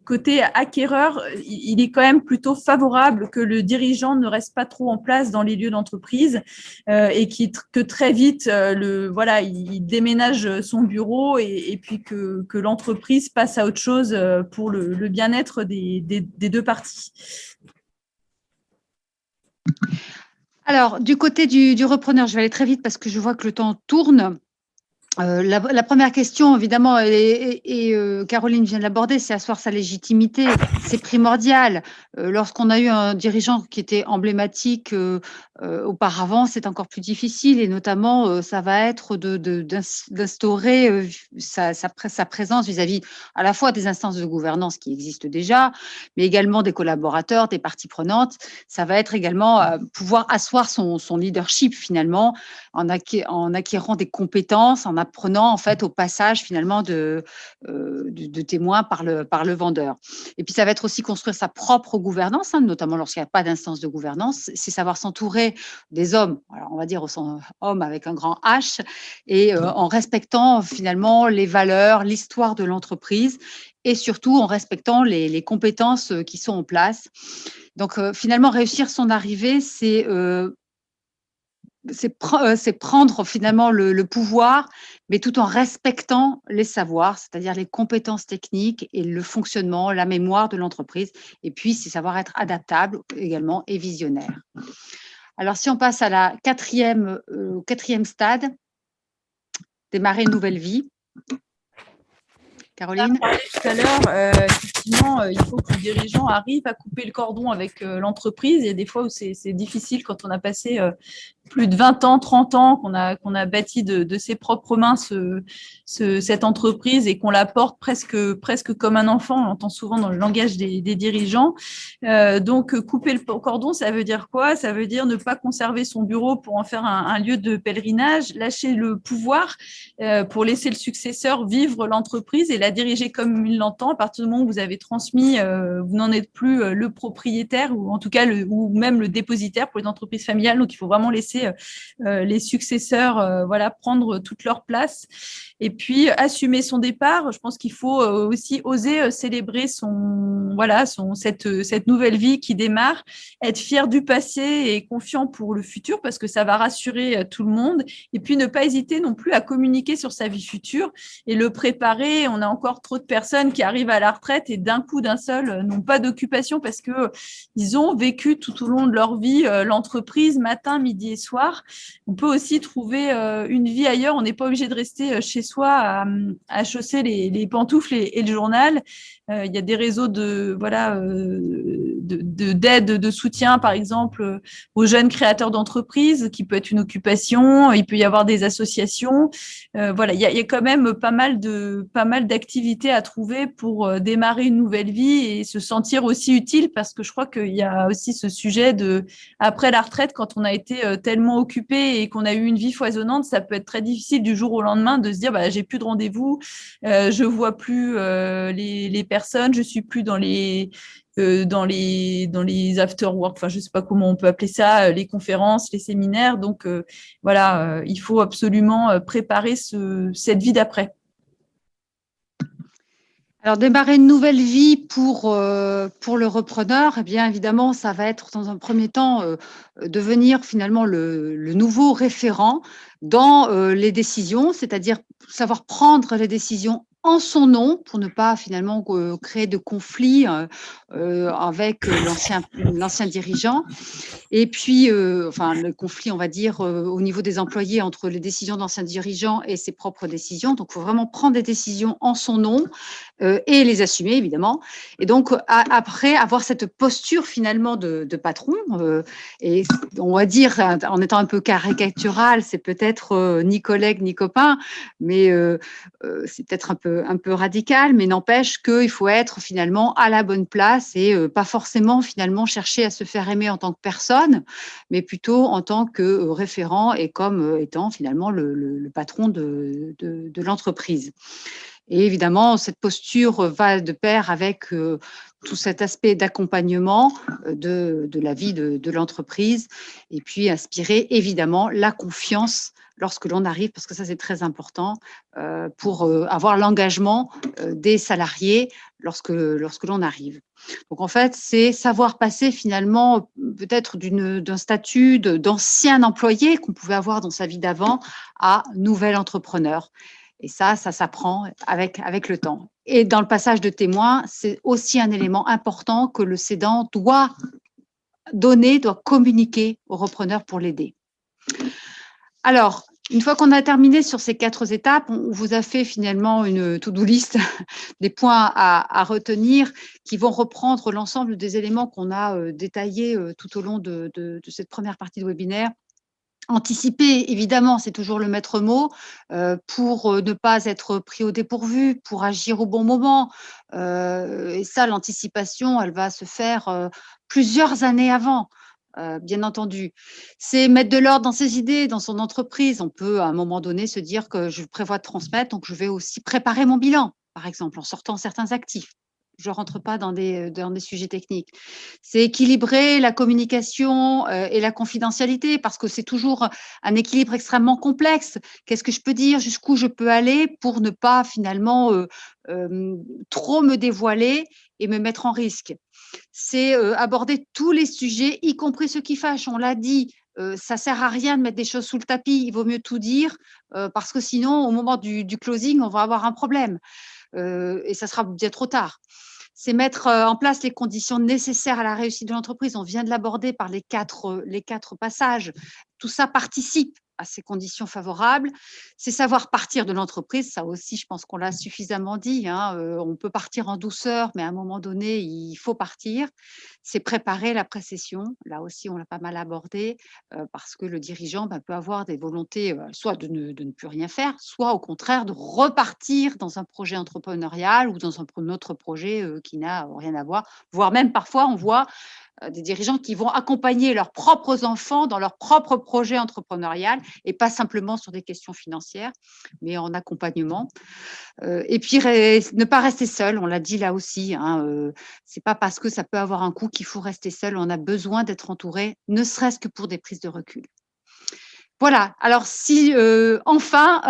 [SPEAKER 2] côté acquéreur, il est quand même plutôt favorable que le dirigeant ne reste pas trop en place dans les lieux d'entreprise et que très vite, il déménage son bureau et puis que l'entreprise passe à autre chose pour le bien-être des deux parties.
[SPEAKER 1] Alors, du côté du repreneur, je vais aller très vite parce que je vois que le temps tourne. La première question, évidemment, et Caroline vient de l'aborder, c'est asseoir sa légitimité. C'est primordial. Lorsqu'on a eu un dirigeant qui était emblématique auparavant, c'est encore plus difficile. Et notamment, ça va être d'instaurer sa présence vis-à-vis à la fois des instances de gouvernance qui existent déjà, mais également des collaborateurs, des parties prenantes. Ça va être également pouvoir asseoir son leadership, finalement, en acquérant des compétences, en apprenant en fait au passage finalement de témoins par le vendeur. Et puis ça va être aussi construire sa propre gouvernance, hein, notamment lorsqu'il n'y a pas d'instance de gouvernance, c'est savoir s'entourer des hommes, alors on va dire hommes avec un grand H, et en respectant finalement les valeurs, l'histoire de l'entreprise, et surtout en respectant les compétences qui sont en place. Donc finalement réussir son arrivée, c'est prendre finalement le pouvoir, mais tout en respectant les savoirs, c'est-à-dire les compétences techniques et le fonctionnement, la mémoire de l'entreprise. Et puis, c'est savoir être adaptable également et visionnaire. Alors, si on passe à la au quatrième stade, démarrer une nouvelle vie. Caroline ?
[SPEAKER 2] On a parlé tout à l'heure, effectivement, il faut que le dirigeant arrive à couper le cordon avec l'entreprise. Il y a des fois où c'est difficile quand on a passé plus de 20 ans, 30 ans, qu'on a bâti de ses propres mains cette entreprise et qu'on la porte presque comme un enfant. On l'entend souvent dans le langage des dirigeants. Donc, couper le cordon, ça veut dire quoi ? Ça veut dire ne pas conserver son bureau pour en faire un lieu de pèlerinage, lâcher le pouvoir pour laisser le successeur vivre l'entreprise et la diriger comme il l'entend. À partir du moment où vous avez transmis, vous n'en êtes plus le propriétaire ou en tout cas ou même le dépositaire pour les entreprises familiales. Donc, il faut vraiment laisser les successeurs prendre toute leur place et puis assumer son départ. Je pense qu'il faut aussi oser célébrer cette nouvelle vie qui démarre, être fier du passé et confiant pour le futur parce que ça va rassurer tout le monde et puis ne pas hésiter non plus à communiquer sur sa vie future et le préparer. On a encore trop de personnes qui arrivent à la retraite et d'un seul n'ont pas d'occupation parce que ils ont vécu tout au long de leur vie l'entreprise matin, midi et soir. On peut aussi trouver une vie ailleurs. On n'est pas obligé de rester chez soi à chausser les pantoufles et le journal. Il y a des réseaux d'aide, de soutien, par exemple, aux jeunes créateurs d'entreprises, qui peut être une occupation. Il peut y avoir des associations. Il y a quand même pas mal d'activités à trouver pour démarrer une nouvelle vie et se sentir aussi utile, parce que je crois qu'il y a aussi ce sujet de après la retraite, quand on a été tellement occupé et qu'on a eu une vie foisonnante, ça peut être très difficile du jour au lendemain de se dire j'ai plus de rendez-vous, je vois plus les personnes, je suis plus dans les after work, enfin je sais pas comment on peut appeler ça, les conférences, les séminaires. Donc il faut absolument préparer cette vie d'après.
[SPEAKER 1] Alors, démarrer une nouvelle vie pour le repreneur, eh bien, évidemment, ça va être dans un premier temps devenir finalement le nouveau référent dans les décisions, c'est-à-dire savoir prendre les décisions en son nom pour ne pas finalement créer de conflits avec l'ancien dirigeant. Et puis, enfin, le conflit, on va dire, au niveau des employés entre les décisions d'anciens dirigeants et ses propres décisions. Donc, il faut vraiment prendre des décisions en son nom et les assumer, évidemment. Et donc, après, avoir cette posture finalement de patron, et on va dire, en étant un peu caricatural, c'est peut-être ni collègue ni copain, mais c'est peut-être un peu radical, mais n'empêche qu'il faut être finalement à la bonne place et pas forcément finalement chercher à se faire aimer en tant que personne, mais plutôt en tant que référent et comme étant finalement le patron de l'entreprise. Et évidemment, cette posture va de pair avec tout cet aspect d'accompagnement de la vie de l'entreprise et puis inspirer évidemment la confiance lorsque l'on arrive, parce que ça c'est très important pour avoir l'engagement des salariés lorsque l'on arrive. Donc en fait, c'est savoir passer finalement peut-être d'un statut d'ancien employé qu'on pouvait avoir dans sa vie d'avant à nouvel entrepreneur. Et ça s'apprend avec le temps. Et dans le passage de témoin, c'est aussi un élément important que le cédant doit donner, doit communiquer au repreneur pour l'aider. Alors, une fois qu'on a terminé sur ces 4 étapes, on vous a fait finalement une to-do list des points à retenir qui vont reprendre l'ensemble des éléments qu'on a détaillés tout au long de cette première partie de webinaire. Anticiper, évidemment, c'est toujours le maître mot pour ne pas être pris au dépourvu, pour agir au bon moment. Et ça, l'anticipation, elle va se faire plusieurs années avant. Bien entendu. C'est mettre de l'ordre dans ses idées, dans son entreprise. On peut à un moment donné se dire que je prévois de transmettre, donc je vais aussi préparer mon bilan, par exemple, en sortant certains actifs. Je ne rentre pas dans des sujets techniques. C'est équilibrer la communication et la confidentialité, parce que c'est toujours un équilibre extrêmement complexe. Qu'est-ce que je peux dire? Jusqu'où je peux aller pour ne pas finalement trop me dévoiler et me mettre en risque? C'est aborder tous les sujets, y compris ceux qui fâchent. On l'a dit, ça sert à rien de mettre des choses sous le tapis. Il vaut mieux tout dire parce que sinon, au moment du closing, on va avoir un problème et ça sera bien trop tard. C'est mettre en place les conditions nécessaires à la réussite de l'entreprise. On vient de l'aborder par les quatre passages. Tout ça participe à ces conditions favorables. C'est savoir partir de l'entreprise. Ça aussi, je pense qu'on l'a suffisamment dit. On peut partir en douceur, mais à un moment donné, il faut partir. C'est préparer la précession. Là aussi, on l'a pas mal abordé parce que le dirigeant peut avoir des volontés soit de ne plus rien faire, soit au contraire de repartir dans un projet entrepreneurial ou dans un autre projet qui n'a rien à voir. Voire même parfois, on voit des dirigeants qui vont accompagner leurs propres enfants dans leur propre projet entrepreneurial et pas simplement sur des questions financières, mais en accompagnement. Et puis, ne pas rester seul, on l'a dit là aussi. C'est pas parce que ça peut avoir un coût qu'il faut rester seul. On a besoin d'être entouré, ne serait-ce que pour des prises de recul. Voilà, alors si enfin,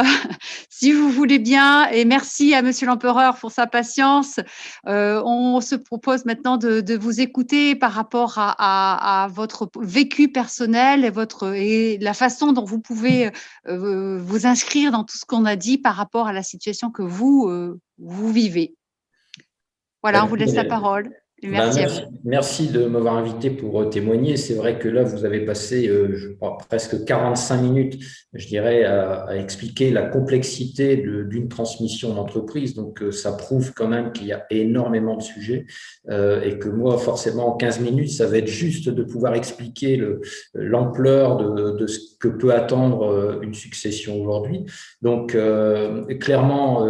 [SPEAKER 1] si vous voulez bien, et merci à Monsieur l'Empereur pour sa patience, on se propose maintenant de vous écouter par rapport à votre vécu personnel et la façon dont vous pouvez vous inscrire dans tout ce qu'on a dit par rapport à la situation que vous vivez. Voilà, on vous laisse la parole. Merci à vous.
[SPEAKER 3] Merci de m'avoir invité pour témoigner. C'est vrai que là, vous avez passé je crois, presque 45 minutes, je dirais, à expliquer la complexité d'une transmission d'entreprise. Donc, ça prouve quand même qu'il y a énormément de sujets et que moi, forcément, en 15 minutes, ça va être juste de pouvoir expliquer l'ampleur de ce que peut attendre une succession aujourd'hui. Donc, clairement,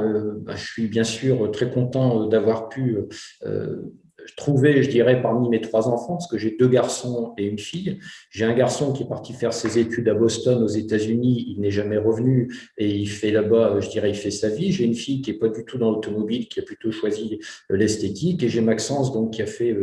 [SPEAKER 3] je suis bien sûr très content d'avoir pu trouvé, je dirais, parmi mes 3 enfants, parce que j'ai 2 garçons et une fille. J'ai un garçon qui est parti faire ses études à Boston, aux États-Unis. Il n'est jamais revenu et il fait là-bas, je dirais, il fait sa vie. J'ai une fille qui n'est pas du tout dans l'automobile, qui a plutôt choisi l'esthétique. Et j'ai Maxence, donc, qui a fait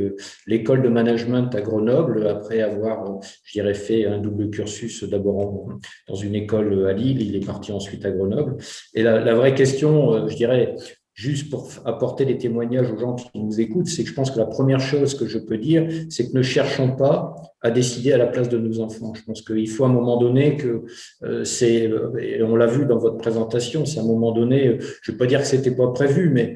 [SPEAKER 3] l'école de management à Grenoble, après avoir, je dirais, fait un double cursus, d'abord dans une école à Lille. Il est parti ensuite à Grenoble. Et la vraie question, je dirais, juste pour apporter des témoignages aux gens qui nous écoutent, c'est que je pense que la première chose que je peux dire, c'est que ne cherchons pas à décider à la place de nos enfants. Je pense qu'il faut à un moment donné que et on l'a vu dans votre présentation, c'est à un moment donné, je ne veux pas dire que c'était pas prévu, mais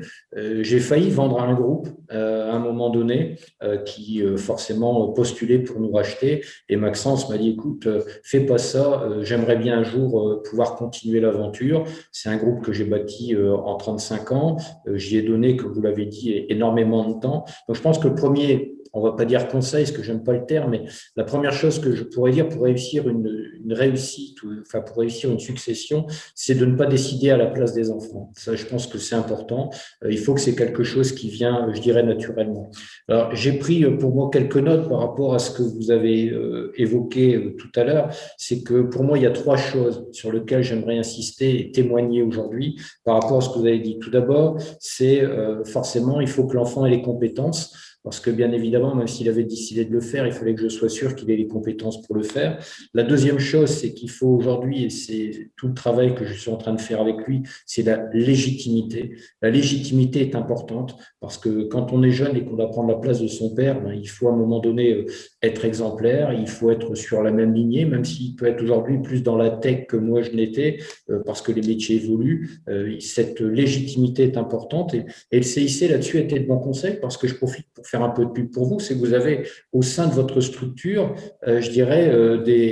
[SPEAKER 3] j'ai failli vendre à un groupe à un moment donné qui forcément postulait pour nous racheter. Et Maxence m'a dit, écoute, fais pas ça, j'aimerais bien un jour pouvoir continuer l'aventure. C'est un groupe que j'ai bâti en 35 ans. J'y ai donné, comme vous l'avez dit, énormément de temps. Donc je pense que le premier, on va pas dire conseil, parce que j'aime pas le terme, mais la première chose que je pourrais dire pour réussir une réussite, enfin pour réussir une succession, c'est de ne pas décider à la place des enfants. Ça, je pense que c'est important. Il faut que c'est quelque chose qui vient, je dirais, naturellement. Alors, j'ai pris pour moi quelques notes par rapport à ce que vous avez évoqué tout à l'heure. C'est que pour moi, il y a 3 choses sur lesquelles j'aimerais insister et témoigner aujourd'hui par rapport à ce que vous avez dit. Tout d'abord, c'est forcément, il faut que l'enfant ait les compétences. Parce que bien évidemment, même s'il avait décidé de le faire, il fallait que je sois sûr qu'il ait les compétences pour le faire. La deuxième chose, c'est qu'il faut aujourd'hui, et c'est tout le travail que je suis en train de faire avec lui, c'est la légitimité. La légitimité est importante parce que quand on est jeune et qu'on doit prendre la place de son père, ben, il faut à un moment donné être exemplaire, il faut être sur la même lignée, même s'il peut être aujourd'hui plus dans la tech que moi je l'étais, parce que les métiers évoluent. Cette légitimité est importante et le CIC là-dessus était de bons conseils parce que je profite pour faire un peu de pub pour vous, c'est que vous avez au sein de votre structure, je dirais,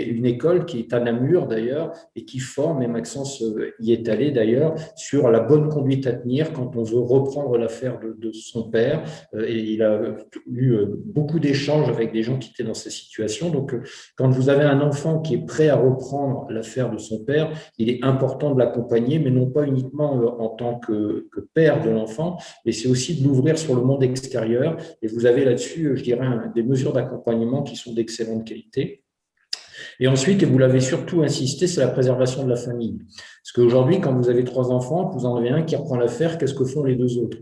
[SPEAKER 3] une école qui est à Namur d'ailleurs et qui forme, et Maxence y est allé d'ailleurs, sur la bonne conduite à tenir quand on veut reprendre l'affaire de son père. Et il a eu beaucoup d'échanges avec des gens qui étaient dans ces situations. Donc, quand vous avez un enfant qui est prêt à reprendre l'affaire de son père, il est important de l'accompagner, mais non pas uniquement en tant que père de l'enfant, mais c'est aussi de l'ouvrir sur le monde extérieur. Et vous avez là-dessus, je dirais, des mesures d'accompagnement qui sont d'excellente qualité. Et ensuite, et vous l'avez surtout insisté, c'est la préservation de la famille. Parce qu'aujourd'hui, quand vous avez 3 enfants, vous en avez un qui reprend l'affaire, qu'est-ce que font les 2 autres?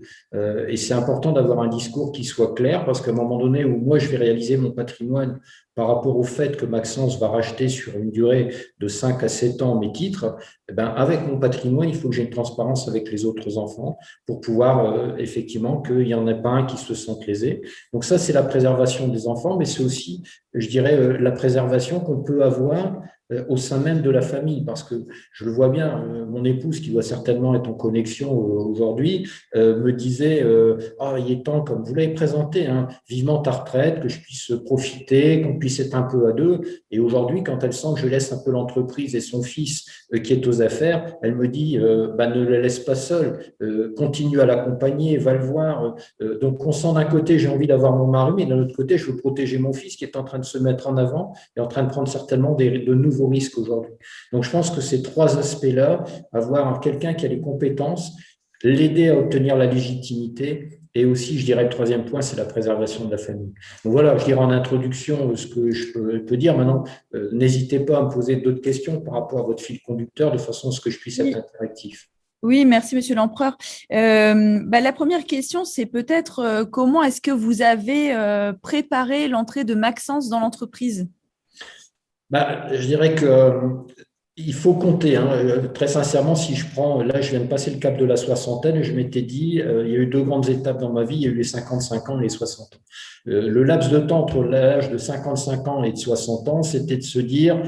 [SPEAKER 3] Et c'est important d'avoir un discours qui soit clair, parce qu'à un moment donné où moi, je vais réaliser mon patrimoine par rapport au fait que Maxence va racheter sur une durée de 5 à 7 ans mes titres, eh ben, avec mon patrimoine, il faut que j'ai une transparence avec les autres enfants pour pouvoir effectivement qu'il n'y en ait pas un qui se sente lésé. Donc ça, c'est la préservation des enfants, mais c'est aussi, je dirais, la préservation qu'on peut avoir au sein même de la famille, parce que je le vois bien, mon épouse, qui doit certainement être en connexion aujourd'hui, me disait il est temps, comme vous l'avez présenté, hein, vivement ta retraite, que je puisse profiter, qu'on puisse être un peu à deux. Et aujourd'hui, quand elle sent que je laisse un peu l'entreprise et son fils qui est aux affaires, elle me dit ne le laisse pas seul, continue à l'accompagner, va le voir. Donc on sent d'un côté, j'ai envie d'avoir mon mari, mais d'un autre côté, je veux protéger mon fils qui est en train de se mettre en avant et en train de prendre certainement de nouveaux risques aujourd'hui. Donc, je pense que ces 3 aspects-là, avoir quelqu'un qui a les compétences, l'aider à obtenir la légitimité, et aussi, je dirais, le 3e point, c'est la préservation de la famille. Donc voilà, je dirais en introduction ce que je peux dire. Maintenant, n'hésitez pas à me poser d'autres questions par rapport à votre fil conducteur, de façon à ce que je puisse être interactif.
[SPEAKER 2] Oui, merci, Monsieur l'Empereur. La première question, c'est peut-être comment est-ce que vous avez préparé l'entrée de Maxence dans l'entreprise ?
[SPEAKER 3] Je dirais que il faut compter. Hein. Très sincèrement, si je prends, là, je viens de passer le cap de la soixantaine et je m'étais dit, il y a eu 2 grandes étapes dans ma vie, il y a eu les 55 ans et les 60 ans. Le laps de temps entre l'âge de 55 ans et de 60 ans, c'était de se dire,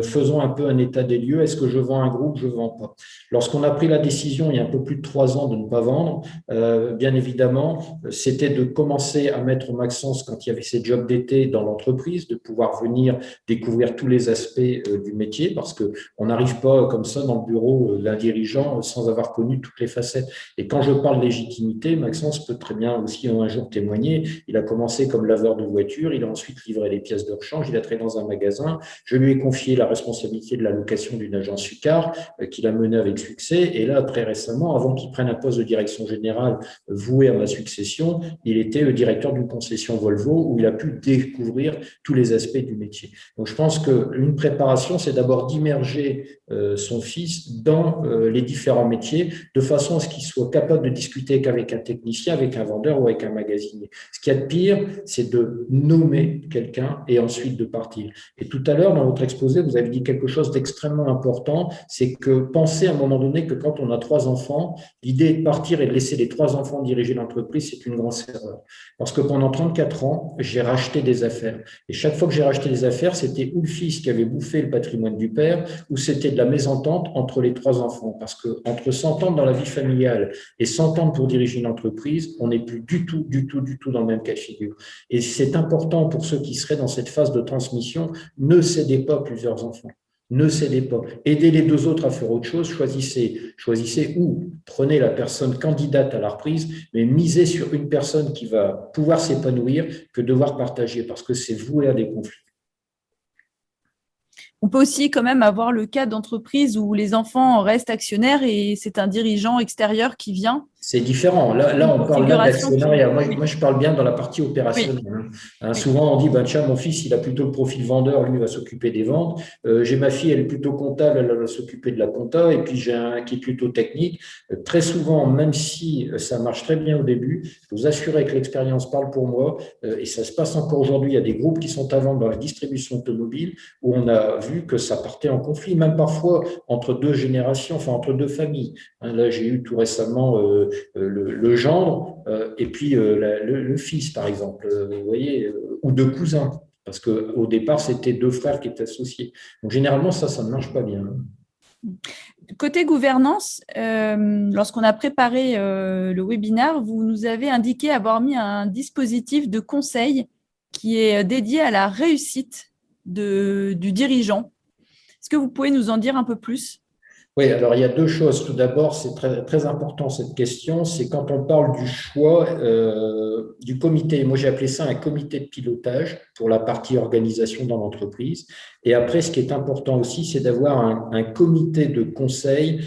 [SPEAKER 3] faisons un peu un état des lieux, est-ce que je vends un groupe, je ne vends pas. Lorsqu'on a pris la décision, il y a un peu plus de 3 ans, de ne pas vendre, bien évidemment, c'était de commencer à mettre Maxence, quand il y avait ses jobs d'été dans l'entreprise, de pouvoir venir découvrir tous les aspects du métier, parce qu'on n'arrive pas comme ça dans le bureau d'un dirigeant sans avoir connu toutes les facettes. Et quand je parle de légitimité, Maxence peut très bien aussi un jour témoigner. Il a commencé comme laveur de voitures, il a ensuite livré les pièces de rechange, il a travaillé dans un magasin. Je lui ai confié la responsabilité de la location d'une agence Sucar qu'il a menée avec succès. Et là, très récemment, avant qu'il prenne un poste de direction générale voué à ma succession, il était directeur d'une concession Volvo où il a pu découvrir tous les aspects du métier. Donc, je pense qu'une préparation, c'est d'abord d'immerger immerger son fils dans les différents métiers de façon à ce qu'il soit capable de discuter qu'avec un technicien, avec un vendeur ou avec un magasinier. Ce qu'il y a de pire, c'est de nommer quelqu'un et ensuite de partir. Et tout à l'heure, dans votre exposé, vous avez dit quelque chose d'extrêmement important, c'est que pensez à un moment donné que quand on a 3 enfants, l'idée de partir et de laisser les 3 enfants diriger l'entreprise, c'est une grosse erreur. Parce que pendant 34 ans, j'ai racheté des affaires. Et chaque fois que j'ai racheté des affaires, c'était ou le fils qui avait bouffé le patrimoine du père, ou c'était de la mésentente entre les 3 enfants. Parce que entre s'entendre dans la vie familiale et s'entendre pour diriger une entreprise, on n'est plus du tout dans le même cas de figure. Et c'est important pour ceux qui seraient dans cette phase de transmission, ne cédez pas à plusieurs enfants. Ne cédez pas. Aidez les 2 autres à faire autre chose. Choisissez ou prenez la personne candidate à la reprise, mais misez sur une personne qui va pouvoir s'épanouir que devoir partager, parce que c'est voué à des conflits.
[SPEAKER 2] On peut aussi quand même avoir le cas d'entreprise où les enfants restent actionnaires et c'est un dirigeant extérieur qui vient.
[SPEAKER 3] C'est différent. Là, on parle d'actionnariat. Moi, je parle bien dans la partie opérationnelle. Oui. Souvent, on dit, tiens, mon fils, il a plutôt le profil vendeur, lui va s'occuper des ventes. J'ai ma fille, elle est plutôt comptable, elle va s'occuper de la compta. Et puis, j'ai un qui est plutôt technique. Très souvent, même si ça marche très bien au début, je peux vous assurer que l'expérience parle pour moi. Et ça se passe encore aujourd'hui. Il y a des groupes qui sont à vendre dans la distribution automobile où on a vu que ça partait en conflit, même parfois entre 2 générations, enfin entre 2 familles. Là, j'ai eu tout récemment le gendre et puis le fils, par exemple, vous voyez, ou 2 cousins, parce qu'au départ, c'était 2 frères qui étaient associés. Donc, généralement, ça ne marche pas bien.
[SPEAKER 2] Côté gouvernance, lorsqu'on a préparé le webinaire, vous nous avez indiqué avoir mis un dispositif de conseil qui est dédié à la réussite du dirigeant. Est-ce que vous pouvez nous en dire un peu plus ?
[SPEAKER 3] Oui, alors il y a 2 choses. Tout d'abord, c'est très, très important cette question, c'est quand on parle du choix du comité. Moi, j'ai appelé ça un comité de pilotage pour la partie organisation dans l'entreprise. Et après, ce qui est important aussi, c'est d'avoir un comité de conseil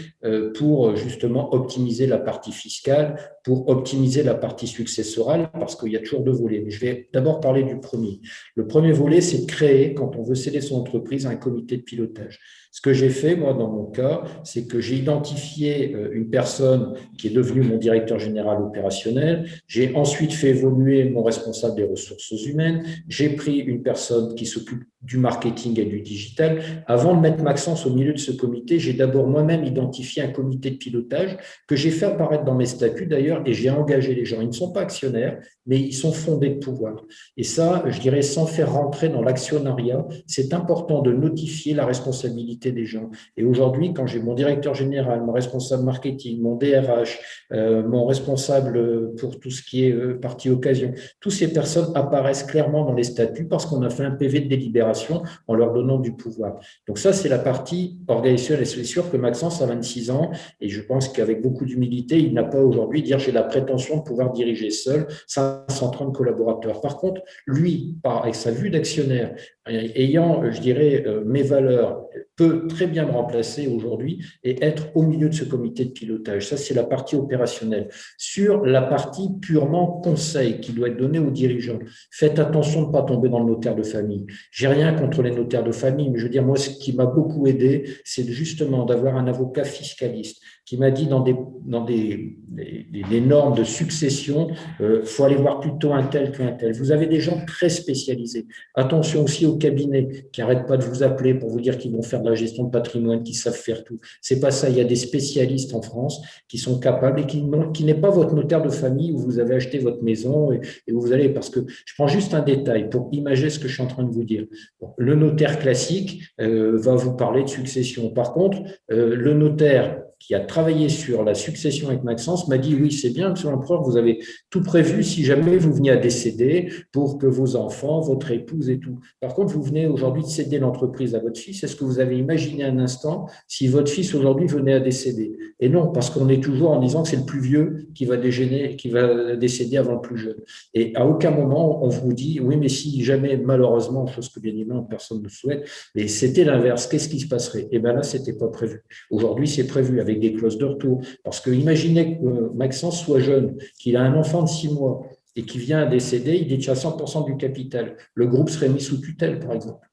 [SPEAKER 3] pour justement optimiser la partie fiscale, pour optimiser la partie successorale, parce qu'il y a toujours 2 volets. Mais je vais d'abord parler du premier. Le premier volet, c'est de créer, quand on veut céder son entreprise, un comité de pilotage. Ce que j'ai fait, moi, dans mon cas, c'est que j'ai identifié une personne qui est devenue mon directeur général opérationnel. J'ai ensuite fait évoluer mon responsable des ressources humaines. J'ai pris une personne qui s'occupe du marketing et du digital. Avant de mettre Maxence au milieu de ce comité, j'ai d'abord moi-même identifié un comité de pilotage que j'ai fait apparaître dans mes statuts d'ailleurs et j'ai engagé les gens. Ils ne sont pas actionnaires, mais ils sont fondés de pouvoir. Et ça, je dirais, sans faire rentrer dans l'actionnariat, c'est important de notifier la responsabilité des gens. Et aujourd'hui, quand j'ai mon directeur général, mon responsable marketing, mon DRH, mon responsable pour tout ce qui est partie occasion, toutes ces personnes apparaissent clairement dans les statuts parce qu'on a fait un PV de délibération en leur donnant du pouvoir. Donc ça, c'est la partie organisationnelle. Et c'est sûr que Maxence a 26 ans et je pense qu'avec beaucoup d'humilité, il n'a pas aujourd'hui dire j'ai la prétention de pouvoir diriger seul 530 collaborateurs. Par contre, lui, avec sa vue d'actionnaire, ayant, je dirais, mes valeurs, peut très bien me remplacer aujourd'hui et être au milieu de ce comité de pilotage. Ça, c'est la partie opérationnelle. Sur la partie purement conseil qui doit être donnée aux dirigeants, faites attention de ne pas tomber dans le notaire de famille. J'ai rien contre les notaires de famille, mais je veux dire, moi, ce qui m'a beaucoup aidé, c'est justement d'avoir un avocat fiscaliste qui m'a dit dans des normes de succession, faut aller voir plutôt un tel qu'un tel. Vous avez des gens très spécialisés. Attention aussi aux cabinets qui n'arrêtent pas de vous appeler pour vous dire qu'ils vont faire de la gestion de patrimoine, qu'ils savent faire tout. C'est pas ça. Il y a des spécialistes en France qui sont capables et qui n'est pas votre notaire de famille où vous avez acheté votre maison et où vous allez. Parce que je prends juste un détail pour imager ce que je suis en train de vous dire. Bon, le notaire classique va vous parler de succession. Par contre, le notaire qui a travaillé sur la succession avec Maxence, m'a dit « Oui, c'est bien, monsieur l'empereur, vous avez tout prévu si jamais vous veniez à décéder pour que vos enfants, votre épouse et tout. Par contre, vous venez aujourd'hui de céder l'entreprise à votre fils. Est-ce que vous avez imaginé un instant si votre fils aujourd'hui venait à décéder ?» Et non, parce qu'on est toujours en disant que c'est le plus vieux qui va décéder avant le plus jeune. Et à aucun moment, on vous dit « Oui, mais si jamais, malheureusement, chose que bien évidemment personne ne souhaite, mais c'était l'inverse, qu'est-ce qui se passerait ?» Et bien là, ce n'était pas prévu. Aujourd'hui, c'est prévu avec des clauses de retour. Parce que imaginez que Maxence soit jeune, qu'il a un enfant de 6 mois et qui vient à décéder, il détient 100% du capital. Le groupe serait mis sous tutelle, par exemple.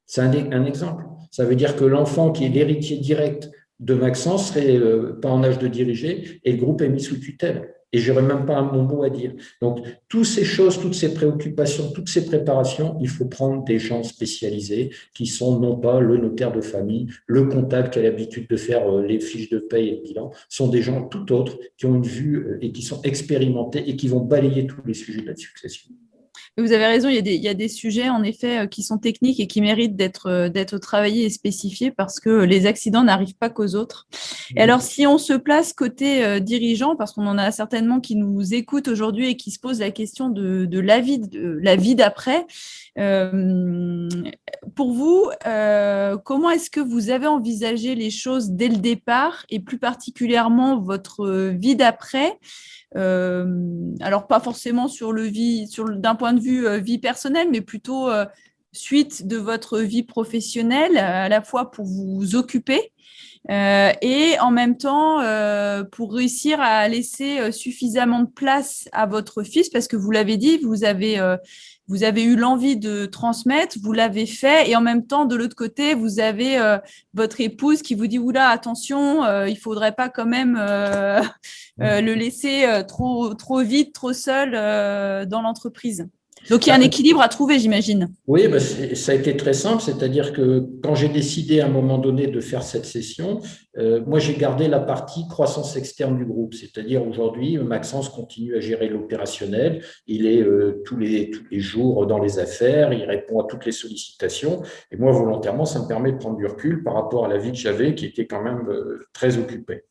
[SPEAKER 3] C'est un exemple. Ça veut dire que l'enfant qui est l'héritier direct de Maxence serait pas en âge de diriger et le groupe est mis sous tutelle. Et je n'aurais même pas mon mot à dire. Donc, toutes ces choses, toutes ces préoccupations, toutes ces préparations, il faut prendre des gens spécialisés qui sont non pas le notaire de famille, le comptable qui a l'habitude de faire les fiches de paye et le bilan, sont des gens tout autres qui ont une vue et qui sont expérimentés et qui vont balayer tous les sujets de la succession.
[SPEAKER 2] Vous avez raison, il y a des sujets en effet qui sont techniques et qui méritent d'être travaillés et spécifiés parce que les accidents n'arrivent pas qu'aux autres. Et alors, si on se place côté dirigeant, parce qu'on en a certainement qui nous écoutent aujourd'hui et qui se posent la question de la vie d'après, pour vous, comment est-ce que vous avez envisagé les choses dès le départ et plus particulièrement votre vie d'après? Alors, pas forcément d'un point de vue vie personnelle, mais plutôt suite de votre vie professionnelle, à la fois pour vous occuper et en même temps pour réussir à laisser suffisamment de place à votre fils, parce que vous l'avez dit, vous avez eu l'envie de transmettre, vous l'avez fait, et en même temps, de l'autre côté, vous avez votre épouse qui vous dit « Oula, attention, il faudrait pas quand même le laisser trop vite, trop seul dans l'entreprise. » Donc, il y a un équilibre à trouver, j'imagine.
[SPEAKER 3] Oui, ça a été très simple, c'est-à-dire que quand j'ai décidé à un moment donné de faire cette session, moi j'ai gardé la partie croissance externe du groupe, c'est-à-dire aujourd'hui Maxence continue à gérer l'opérationnel, il est tous les jours dans les affaires, il répond à toutes les sollicitations, et moi volontairement ça me permet de prendre du recul par rapport à la vie que j'avais qui était quand même très occupée.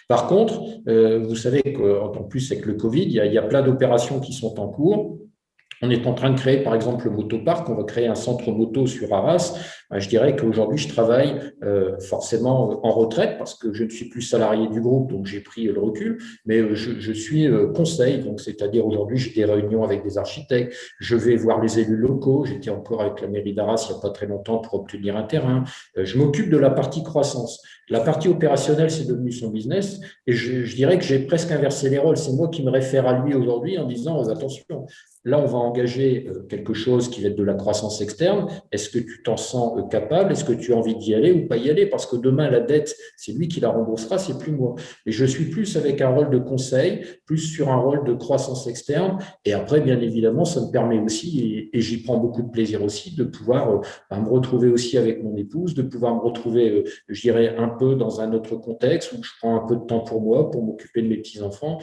[SPEAKER 3] Par contre, vous savez qu'en plus avec le Covid, il y a plein d'opérations qui sont en cours. On est en train de créer, par exemple, le motoparc. On va créer un centre moto sur Arras. Je dirais qu'aujourd'hui, je travaille forcément en retraite parce que je ne suis plus salarié du groupe, donc j'ai pris le recul. Mais je suis conseil, donc c'est-à-dire aujourd'hui, j'ai des réunions avec des architectes. Je vais voir les élus locaux. J'étais encore avec la mairie d'Arras il n'y a pas très longtemps pour obtenir un terrain. Je m'occupe de la partie croissance. La partie opérationnelle, c'est devenu son business. Et je dirais que j'ai presque inversé les rôles. C'est moi qui me réfère à lui aujourd'hui en disant attention. Là, on va engager quelque chose qui va être de la croissance externe. Est-ce que tu t'en sens capable? Est-ce que tu as envie d'y aller ou pas y aller? Parce que demain, la dette, c'est lui qui la remboursera, c'est plus moi. Et je suis plus avec un rôle de conseil, plus sur un rôle de croissance externe. Et après, bien évidemment, ça me permet aussi, et j'y prends beaucoup de plaisir aussi, de pouvoir me retrouver aussi avec mon épouse, de pouvoir me retrouver, je dirais, un peu dans un autre contexte où je prends un peu de temps pour moi, pour m'occuper de mes petits-enfants,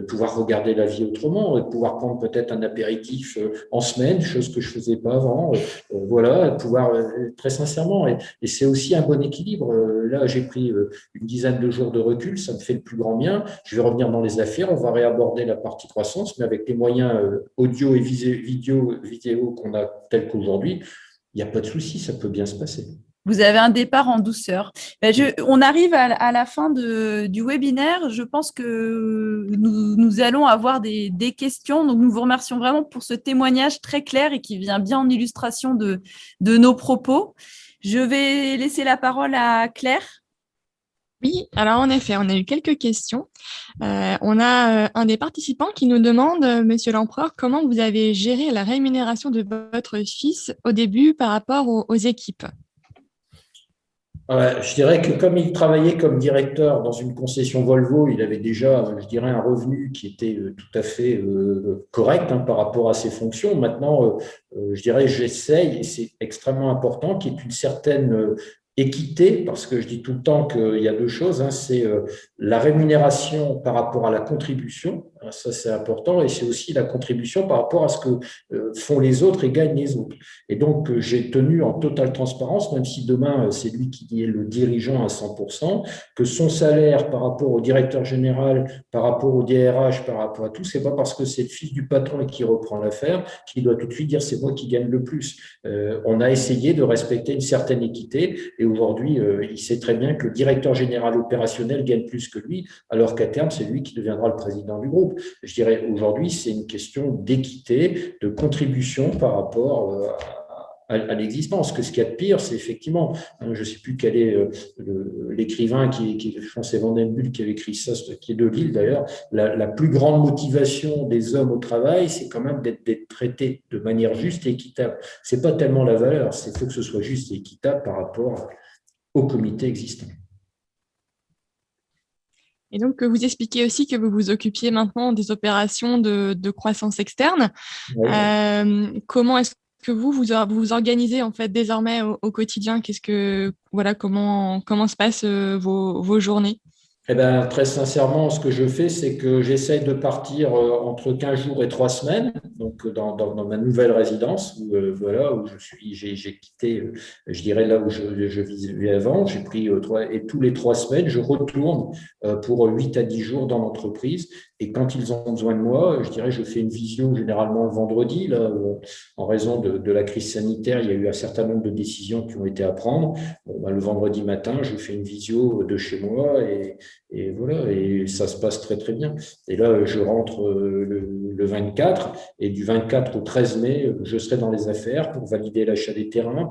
[SPEAKER 3] pouvoir regarder la vie autrement, pouvoir prendre peut-être un apéritif en semaine, chose que je faisais pas avant. Voilà, pouvoir très sincèrement. Et c'est aussi un bon équilibre. Là, j'ai pris une dizaine de jours de recul, ça me fait le plus grand bien. Je vais revenir dans les affaires, on va réaborder la partie croissance, mais avec les moyens audio et vidéo qu'on a tels qu'aujourd'hui, il n'y a pas de souci, ça peut bien se passer.
[SPEAKER 2] Vous avez un départ en douceur. On arrive à la fin du webinaire. Je pense que nous allons avoir des questions. Donc, nous vous remercions vraiment pour ce témoignage très clair et qui vient bien en illustration de nos propos. Je vais laisser la parole à Claire.
[SPEAKER 4] Oui, alors en effet, on a eu quelques questions. On a un des participants qui nous demande, Monsieur l'Empereur, comment vous avez géré la rémunération de votre fils au début par rapport aux équipes?
[SPEAKER 3] Je dirais que comme il travaillait comme directeur dans une concession Volvo, il avait déjà, je dirais, un revenu qui était tout à fait correct par rapport à ses fonctions. Maintenant, je dirais, j'essaye, et c'est extrêmement important, qu'il y ait une certaine équité, parce que je dis tout le temps qu'il y a deux choses, c'est la rémunération par rapport à la contribution, ça c'est important, et c'est aussi la contribution par rapport à ce que font les autres et gagnent les autres. Et donc j'ai tenu en totale transparence, même si demain c'est lui qui est le dirigeant à 100%, que son salaire par rapport au directeur général, par rapport au DRH, par rapport à tout, c'est pas parce que c'est le fils du patron et qui reprend l'affaire qu'il doit tout de suite dire c'est moi qui gagne le plus. On a essayé de respecter une certaine équité, et aujourd'hui, il sait très bien que le directeur général opérationnel gagne plus que lui, alors qu'à terme, c'est lui qui deviendra le président du groupe. Je dirais aujourd'hui, c'est une question d'équité, de contribution par rapport à l'existence. Que ce qu'il y a de pire, c'est effectivement, je ne sais plus quel est l'écrivain je pense c'est Van den Bull qui avait écrit ça, qui est de Lille d'ailleurs, la plus grande motivation des hommes au travail, c'est quand même d'être traités de manière juste et équitable. Ce n'est pas tellement la valeur, il faut que ce soit juste et équitable par rapport au comité existant.
[SPEAKER 4] Et donc, vous expliquez aussi que vous vous occupiez maintenant des opérations de croissance externe.
[SPEAKER 3] Oui.
[SPEAKER 4] Comment est-ce que vous organisez en fait désormais au quotidien? Comment se passent vos journées?
[SPEAKER 3] Eh ben, très sincèrement, ce que je fais, c'est que j'essaye de partir entre 15 jours et 3 semaines, donc dans ma nouvelle résidence, où j'ai quitté, je dirais là où je vivais avant, j'ai pris et tous les 3 semaines, je retourne pour 8 à 10 jours dans l'entreprise. Et quand ils ont besoin de moi, je dirais, je fais une visio généralement le vendredi, là, en raison de la crise sanitaire, il y a eu un certain nombre de décisions qui ont été à prendre. Le vendredi matin, je fais une visio de chez moi et voilà, et ça se passe très, très bien. Et là, je rentre le 24 et du 24 au 13 mai, je serai dans les affaires pour valider l'achat des terrains,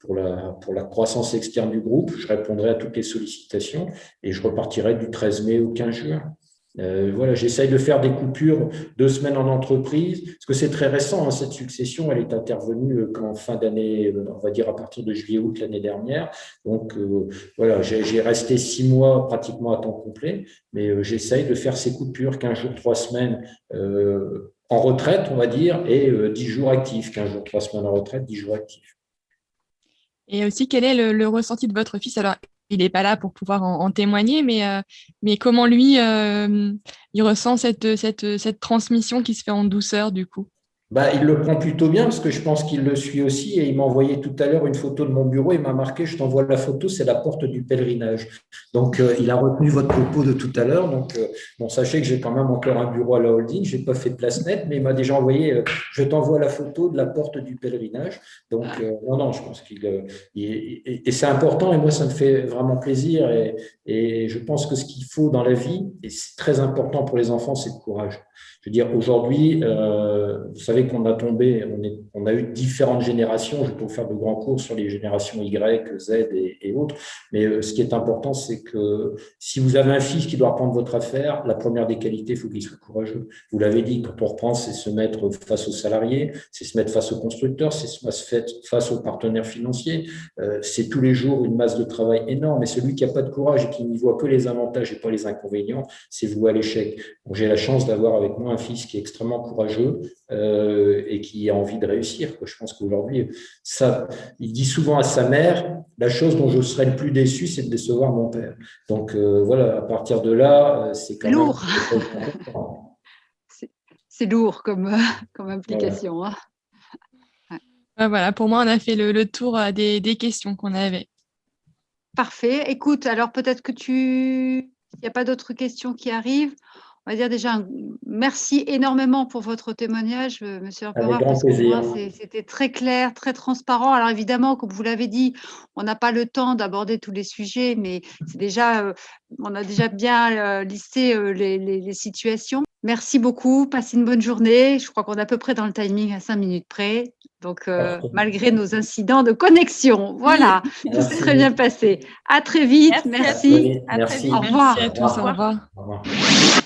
[SPEAKER 3] pour la croissance externe du groupe. Je répondrai à toutes les sollicitations et je repartirai du 13 mai au 15 juin. J'essaye de faire des coupures 2 semaines en entreprise, parce que c'est très récent, cette succession, elle est intervenue qu'en fin d'année, on va dire à partir de juillet-août l'année dernière. Donc, j'ai resté 6 mois pratiquement à temps complet, mais j'essaye de faire ces coupures, 15 jours, 3 semaines en retraite, on va dire, et 10 jours actifs, 15 jours, 3 semaines en retraite, 10 jours actifs.
[SPEAKER 4] Et aussi, quel est le ressenti de votre fils? Alors, il n'est pas là pour pouvoir en témoigner, mais comment lui, il ressent cette transmission qui se fait en douceur, du coup?
[SPEAKER 3] Il le prend plutôt bien parce que je pense qu'il le suit aussi et il m'a envoyé tout à l'heure une photo de mon bureau. Il m'a marqué, je t'envoie la photo, c'est la porte du pèlerinage. Donc, il a retenu votre propos de tout à l'heure. Donc, sachez que j'ai quand même encore un bureau à la holding. Je n'ai pas fait de place nette, mais il m'a déjà envoyé, je t'envoie la photo de la porte du pèlerinage. Donc, non, je pense et c'est important et moi, ça me fait vraiment plaisir et je pense que ce qu'il faut dans la vie, et c'est très important pour les enfants, c'est le courage. Je veux dire, aujourd'hui, vous savez qu'on a eu différentes générations. Je peux vous faire de grands cours sur les générations Y, Z et autres. Mais ce qui est important, c'est que si vous avez un fils qui doit reprendre votre affaire, la première des qualités, il faut qu'il soit courageux. Vous l'avez dit, quand on reprend, c'est se mettre face aux salariés, c'est se mettre face aux constructeurs, c'est se mettre face aux partenaires financiers. C'est tous les jours une masse de travail énorme. Et celui qui n'a pas de courage et qui n'y voit que les avantages et pas les inconvénients, c'est voué à l'échec. Donc, j'ai la chance d'avoir avec moi un fils qui est extrêmement courageux et qui a envie de réussir. Je pense qu'aujourd'hui, il dit souvent à sa mère, la chose dont je serais le plus déçu, c'est de décevoir mon père. Donc à partir de là, c'est quand
[SPEAKER 1] lourd.
[SPEAKER 3] même…
[SPEAKER 1] C'est lourd comme implication. Voilà.
[SPEAKER 4] Voilà, pour moi, on a fait le tour des questions qu'on avait.
[SPEAKER 1] Parfait. Écoute, alors peut-être que il n'y a pas d'autres questions qui arrivent. On va dire déjà merci énormément pour votre témoignage, monsieur l'empereur, parce que pour moi, c'était très clair, très transparent. Alors évidemment, comme vous l'avez dit, on n'a pas le temps d'aborder tous les sujets, mais on a déjà bien listé les situations. Merci beaucoup, passez une bonne journée. Je crois qu'on est à peu près dans le timing à 5 minutes près. Donc, malgré nos incidents de connexion, voilà, tout s'est très bien passé. À très vite, merci.
[SPEAKER 3] Merci.
[SPEAKER 1] Au revoir.
[SPEAKER 4] Merci à tous, au revoir.